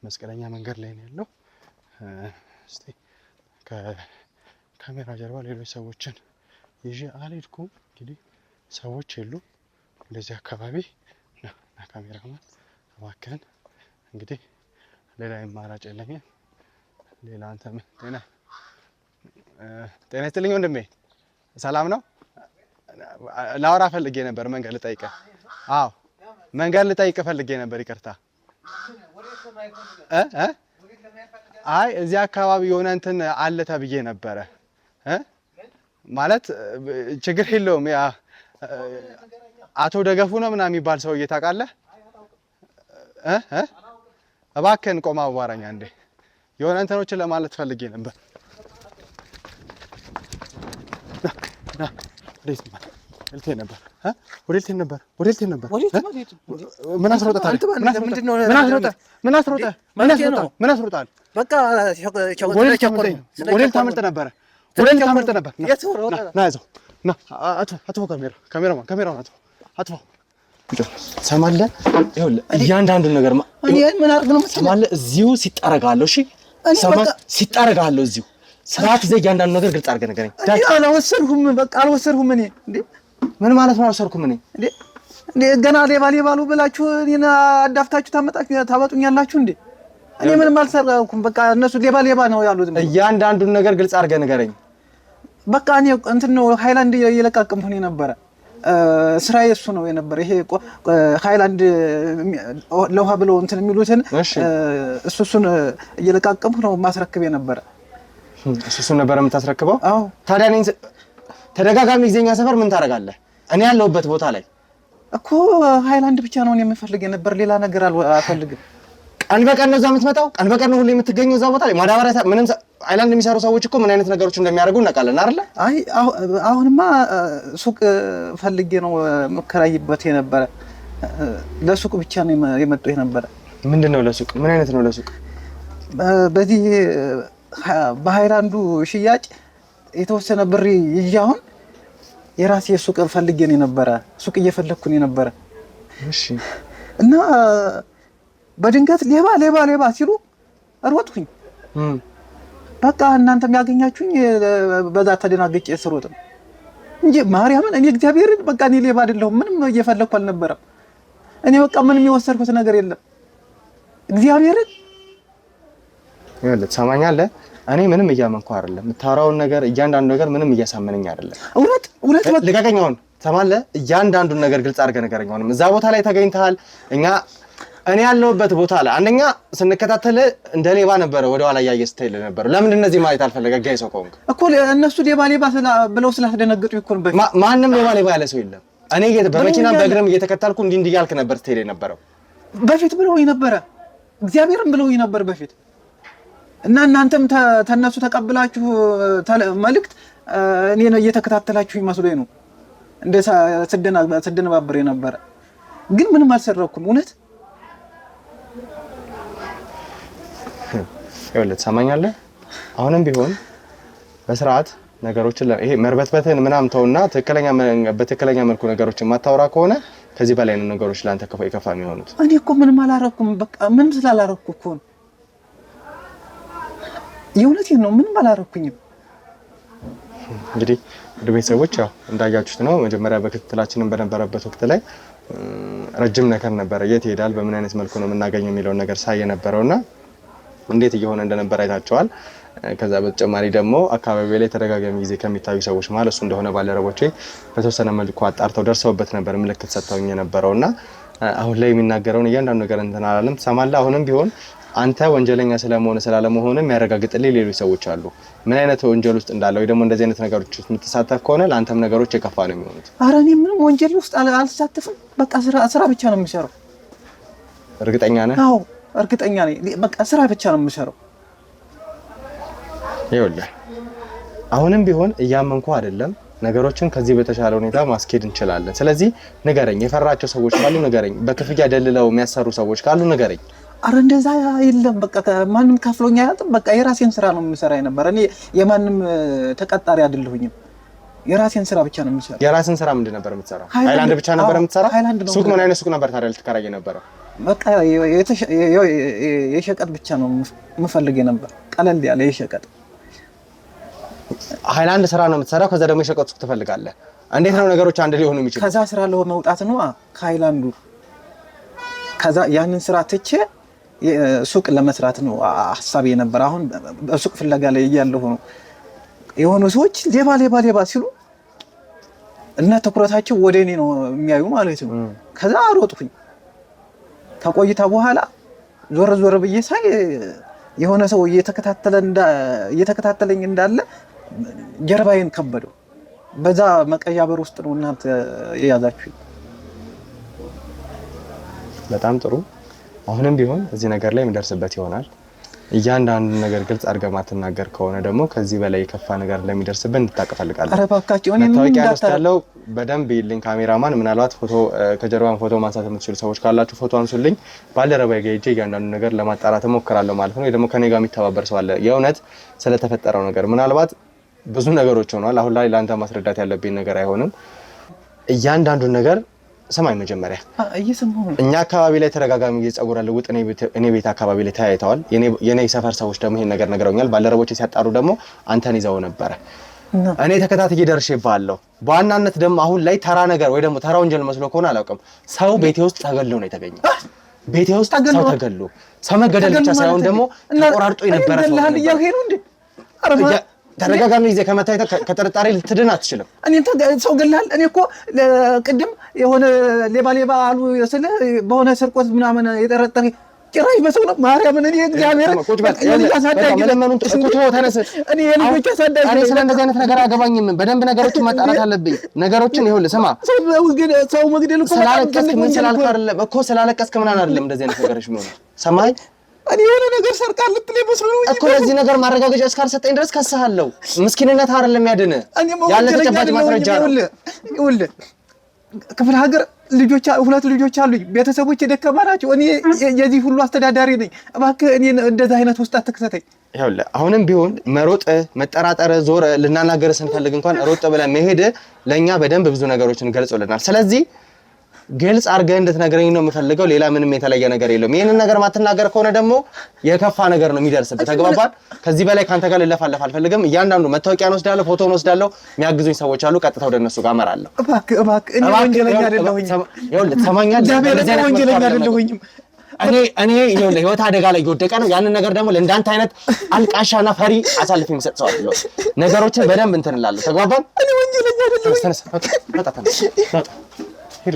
መስቀለኛ መንገድ ላይ ነው ያለው። እስቲ ከካሜራ ጀርባ ሌሎች ሰዎችን ይዤ አልሄድኩም። እንግዲህ ሰዎች የሉ እንደዚህ አካባቢ ና ካሜራማን እባክህን። እንግዲህ ሌላ አማራጭ የለኝም። ሌላ አንተ ጤና ይስጥልኝ ወንድሜ፣ ሰላም ነው? ላወራ ፈልጌ ነበር። መንገድ ልጠይቅህ። አዎ መንገድ ልጠይቅህ ፈልጌ ነበር። ይቅርታ። አይ እዚህ አካባቢ የሆነ እንትን አለ ተብዬ ነበረ። ማለት ችግር የለውም። ያ አቶ ደገፉ ነው ምናምን የሚባል ሰውዬ ታውቃለህ? እባክህን ቆማ አዋራኝ አንዴ። የሆነ እንትኖችን ለማለት ፈልጌ ነበር። ወዴት ነበር? ምን አስሮጣል? በቃ ወዴት ታመልጥ ነበር? ና ያዘው። ና አጥፎ ካሜራማን አጥፎ ሰማለ። ይኸውልህ እያንዳንዱን ነገር ምን አድርግ ነው ሰማለ። እዚሁ ሲጣረጋለሁ። እሺ ሲጣረጋለሁ እዚሁ ስርዓት ይዘህ እያንዳንዱ ነገር ግልጽ አድርገህ ንገረኝ። አልወሰድኩም። በቃ አልወሰድኩም። እኔ እንዴ ምን ማለት ነው አልወሰድኩም? እንዴ ገና ሌባ ነው ብላችሁ እኔን አዳፍታችሁ ታመጡኛላችሁ እንዴ? እኔ ምንም አልሰራኩም። በቃ እነሱ ሌባ ነው ያሉት። እያንዳንዱን ነገር ግልጽ አድርገህ ንገረኝ። በቃ እኔ እንትን ነው ሃይላንድ እየለቃቀምኩ ነው የነበረ። ስራዬ እሱ ነው የነበረ። ይሄ ሃይላንድ ለውሃ ብለው እንትን የሚሉትን እሱን እየለቃቀምኩ ነው ማስረክብ የነበረ። እሱን ነበር የምታስረክበው? አዎ። ታዲያ እኔን ተደጋጋሚ ጊዜኛ ሰፈር ምን ታደርጋለህ? እኔ ያለሁበት ቦታ ላይ እኮ ሃይላንድ ብቻ ነው የምፈልግ የነበር፣ ሌላ ነገር አልፈልግም። ቀን በቀን ነው እዛ የምትመጣው? ቀን በቀን ነው ሁሌ የምትገኘው እዛ ቦታ ላይ? ማዳበሪያ ምንም ሃይላንድ የሚሰሩ ሰዎች እኮ ምን አይነት ነገሮች እንደሚያደርጉ እናውቃለን አይደለ? አይ አሁንማ ሱቅ ፈልጌ ነው መከራይበት የነበረ። ለሱቅ ብቻ ነው የመጣው የነበረ። ምንድነው ለሱቅ? ምን አይነት ነው ለሱቅ? በዚህ በሃይላንዱ ሽያጭ የተወሰነ ብር ይዤ አሁን የራሴ ሱቅ ፈልጌ ነው የነበረ። ሱቅ እየፈለኩ ነው የነበረ። እሺ። እና በድንገት ሌባ ሲሉ ሮጥኩኝ። በቃ እናንተም ያገኛችሁኝ በዛ ተደናግጬ ስሮጥ ነው እንጂ ማርያምን፣ እኔ እግዚአብሔርን በቃ እኔ ሌባ አይደለሁም። ምንም እየፈለኩ አልነበረም። እኔ በቃ ምንም የወሰድኩት ነገር የለም። እግዚአብሔርን ይኸውልህ ትሰማኛለህ? እኔ ምንም እያመንኩ አይደለም። የምታወራውን ነገር እያንዳንዱ ነገር ምንም እያሳመነኝ አይደለም። እውነት ልቀቀኝ። አሁን ትሰማለህ? እያንዳንዱን ነገር ግልጽ አድርገህ ንገረኝ። አሁንም እዛ ቦታ ላይ ተገኝተሃል። እኔ ያለሁበት ቦታ ላይ አንደኛ ስንከታተል እንደ ሌባ ነበረ ወደ ኋላ እያየህ ስትሄድ ነበር። ለምን እንደዚህ ማለት አልፈለገ? ጋይ ሰው ከሆንክ እኮ እነሱ ሌባ ብለው ስላስደነገጡ ይኮን። ማንም ሌባ ያለ ሰው የለም። እኔ በመኪናም በእግርም እየተከታልኩ እንዲህ እያልክ ነበር ስትሄድ የነበረው። በፊት ብለውኝ ነበረ። እግዚአብሔርን ብለውኝ ነበር በፊት። እና እናንተም ተነሱ ተቀብላችሁ መልእክት እኔ ነው እየተከታተላችሁ መስሎኝ ነው እንደ ስደነባብር የነበረ። ግን ምንም አልሰረኩም። እውነት ይኸውልህ ትሰማኛለህ? አሁንም ቢሆን በስርዓት ነገሮችን ይሄ መርበትበትን ምናምን ተውና በትክክለኛ መልኩ ነገሮችን ማታወራ ከሆነ ከዚህ በላይ ነው ነገሮች ላንተ ከፋ የሚሆኑት። እኔ እኮ ምንም አላረኩም። በቃ ምንም ስላላረኩ እኮ ነው። የእውነቴን ነው ምንም አላረኩኝም። እንግዲህ ወደ ቤተሰቦች ያው እንዳያችሁት ነው መጀመሪያ በክትትላችንን በነበረበት ወቅት ላይ ረጅም ነገር ነበረ። የት ይሄዳል በምን አይነት መልኩ ነው የምናገኘው የሚለውን ነገር ሳይ ነበረውና እንዴት እየሆነ እንደነበረ አይታችኋል። ከዛ በተጨማሪ ደግሞ አካባቢ ላይ ተደጋጋሚ ጊዜ ከሚታዩ ሰዎች ማለት እሱ እንደሆነ ባልደረቦቼ በተወሰነ መልኩ አጣርተው ደርሰውበት ነበር ምልክት ሰጥተውኝ የነበረውና አሁን ላይ የሚናገረውን እያንዳንዱ ነገር እንትን አላለም ትሰማለህ። አሁንም ቢሆን አንተ ወንጀለኛ ስለመሆን ስላለመሆን የሚያረጋግጥልኝ ሌሎች ሰዎች አሉ። ምን አይነት ወንጀል ውስጥ እንዳለ ወይ ደግሞ እንደዚህ አይነት ነገሮች ውስጥ የምትሳተፍ ከሆነ ለአንተም ነገሮች የከፋ ነው የሚሆኑት። ኧረ እኔ ምንም ወንጀል ውስጥ አልሳተፍም። በቃ ስራ ብቻ ነው የምሰራው። እርግጠኛ ነህ? አዎ እርግጠኛ ነኝ። በቃ ስራ ብቻ ነው የምሰራው። ይኸውልህ አሁንም ቢሆን እያመንኩ አይደለም። ነገሮችን ከዚህ በተሻለ ሁኔታ ማስኬድ እንችላለን። ስለዚህ ንገረኝ፣ የፈራቸው ሰዎች ካሉ ንገረኝ። በክፍያ ደልለው የሚያሰሩ ሰዎች ካሉ ንገረኝ። አረ እንደዛ የለም። በቃ ማንም ከፍሎኛ አያውቅም። በቃ የራሴን ስራ ነው የምሰራ የነበረ። እኔ የማንም ተቀጣሪ አይደለሁኝም። የራሴን ስራ ብቻ ነው የምሰራው። የራስን ስራ ምንድን ነበር የምትሰራው? ሃይላንድ ብቻ ነበር የምትሰራው? ሱቅ ምን አይነት ሱቅ ነበር ታዲያ ልትከራይ የነበረው? በቃ የሸቀጥ ብቻ ነው የምፈልግ የነበር፣ ቀለል ያለ የሸቀጥ። ሃይላንድ ስራ ነው የምትሰራው፣ ከዛ ደግሞ የሸቀጥ ሱቅ ትፈልጋለህ። እንዴት ነው ነገሮች አንድ ሊሆኑ የሚችሉ? ከዛ ስራ ለመውጣት ነው ከሃይላንዱ። ከዛ ያንን ስራ ትቼ ሱቅ ለመስራት ነው ሐሳብ የነበር። አሁን ሱቅ ፍለጋ ላይ እያለሁ ነው የሆኑ ሰዎች ሌባ ሲሉ እና ትኩረታቸው ወደ እኔ ነው የሚያዩ ማለት ነው። ከዛ አሮጥኩኝ። ከቆይታ በኋላ ዞር ብዬ ሳይ የሆነ ሰው እየተከታተለኝ እንዳለ ጀርባዬን ከበደው። በዛ መቀያበር ውስጥ ነው እናንተ የያዛችሁኝ። በጣም ጥሩ። አሁንም ቢሆን እዚህ ነገር ላይ የሚደርስበት ይሆናል። እያንዳንዱ ነገር ግልጽ አድርገህ ማትናገር ከሆነ ደግሞ ከዚህ በላይ የከፋ ነገር እንደሚደርስብህ እንድታውቅ እፈልጋለሁ። ኧረ እባካችሁ እኔ መታወቂያ ያለው በደንብ ይልኝ ካሜራማን፣ ምናልባት ፎቶ ከጀርባን ፎቶ ማንሳት የምትችሉ ሰዎች ካላችሁ ፎቶ አንሱልኝ። ባልደረባዬ ጋር ሄጄ እያንዳንዱ ነገር ለማጣራት እሞክራለሁ ማለት ነው። ወይ ደግሞ ከኔ ጋር የሚተባበር ሰው አለ የእውነት ስለተፈጠረው ነገር። ምናልባት ብዙ ነገሮች ሆኗል። አሁን ላይ ለአንተ ማስረዳት ያለብኝ ነገር አይሆንም። እያንዳንዱ ነገር ሰማይ መጀመሪያ እኛ አካባቢ ላይ ተረጋጋሚ የጸጉር ልውጥ እኔ ቤት አካባቢ ላይ ተያይተዋል። የኔ ሰፈር ሰዎች ደግሞ ይሄን ነገር ነግረውኛል። ባልደረቦቼ ሲያጣሩ ደግሞ አንተን ይዘው ነበረ። እኔ ተከታትዬ ደርሼብሃለሁ። በዋናነት ደግሞ አሁን ላይ ተራ ነገር ወይ ደግሞ ተራ ወንጀል መስሎ ከሆነ አላውቅም፣ ሰው ቤቴ ውስጥ ተገሎ ነው የተገኘው። ቤቴ ውስጥ ሰው ተገሎ፣ ሰው መገደል ብቻ ሳይሆን ደግሞ ተቆራርጦ የነበረ ሰው ነው። ተረጋጋሚ ጊዜ ከመታየት ከጥርጣሬ ልትድን አትችልም። እኔ ሰው ገላል። እኔ እኮ ቅድም የሆነ ሌባ አሉ ስለ በሆነ ስርቆት ምናምን የጠረጠረ ጭራሽ በሰው ነው። ማርያምን እኔ እግዚአብሔር ያሳዳጊ ለምኑን ተስኩቶ ተነስ። እኔ የልጆች አሳዳጊ። እኔ ስለ እንደዚህ አይነት ነገር አገባኝም። በደንብ ነገሮችን ማጣራት አለብኝ። ነገሮችን ይኸውልህ ስማ፣ ሰው መግደል እኮ ስላለቀስክ ምን ስላልክ አይደለም እኮ ስላለቀስክ ምን አይደለም እንደዚህ አይነት ነገሮች ነው። ሰማይ እኔ የሆነ ነገር ሰርቃ ልትለኝ መስሎ እኮ ለዚህ ነገር ማረጋገጫ እስካልሰጠኝ ድረስ ከስሃለሁ። ምስኪንነት አይደለም ያድን ያለ ተጨባጭ ማስረጃ ነው። ይኸውልህ ክፍለ ሀገር ሁለት ልጆች አሉኝ። ቤተሰቦች የደከማ ናቸው። እኔ የዚህ ሁሉ አስተዳዳሪ ነኝ። እባክህ እኔ እንደዛ አይነት ውስጥ አትክተተኝ። ይኸውልህ አሁንም ቢሆን መሮጥ፣ መጠራጠር፣ ዞር ልናናገር ስንፈልግ እንኳን ሮጥ ብለን መሄድ ለኛ በደንብ ብዙ ነገሮችን ገልጾልናል። ስለዚህ ግልጽ አድርገህ እንድትነግረኝ ነው የምፈልገው። ሌላ ምንም የተለየ ነገር የለውም። ይሄንን ነገር ማትናገር ከሆነ ደግሞ የከፋ ነገር ነው የሚደርስብህ። ተግባባን? ከዚህ በላይ ካንተ ጋር ልለፋለፍ አልፈልግም። እያንዳንዱ መታወቂያን ወስዳለሁ፣ ፎቶን ወስዳለሁ። የሚያግዙኝ ሰዎች አሉ። ቀጥታ ወደ እነሱ ጋር እመራለሁ። እባክህ እኔ ወንጀለኛ አይደለሁኝም። ይኸውልህ ትሰማኛለህ? ወንጀለኛ አይደለሁኝም። እኔ ይኸውልህ ህይወት አደጋ ላይ እየወደቀ ነው። ያንን ነገር ደግሞ ለእንዳንተ አይነት አልቃሻና ፈሪ አሳልፌ የሚሰጥ ሰው አይደለሁም። ነገሮችን በደንብ እንትን እላለሁ። ተግባባን? እኔ ወንጀለኛ አይደለሁም። ተነስ፣ ተነስ፣ ሂድ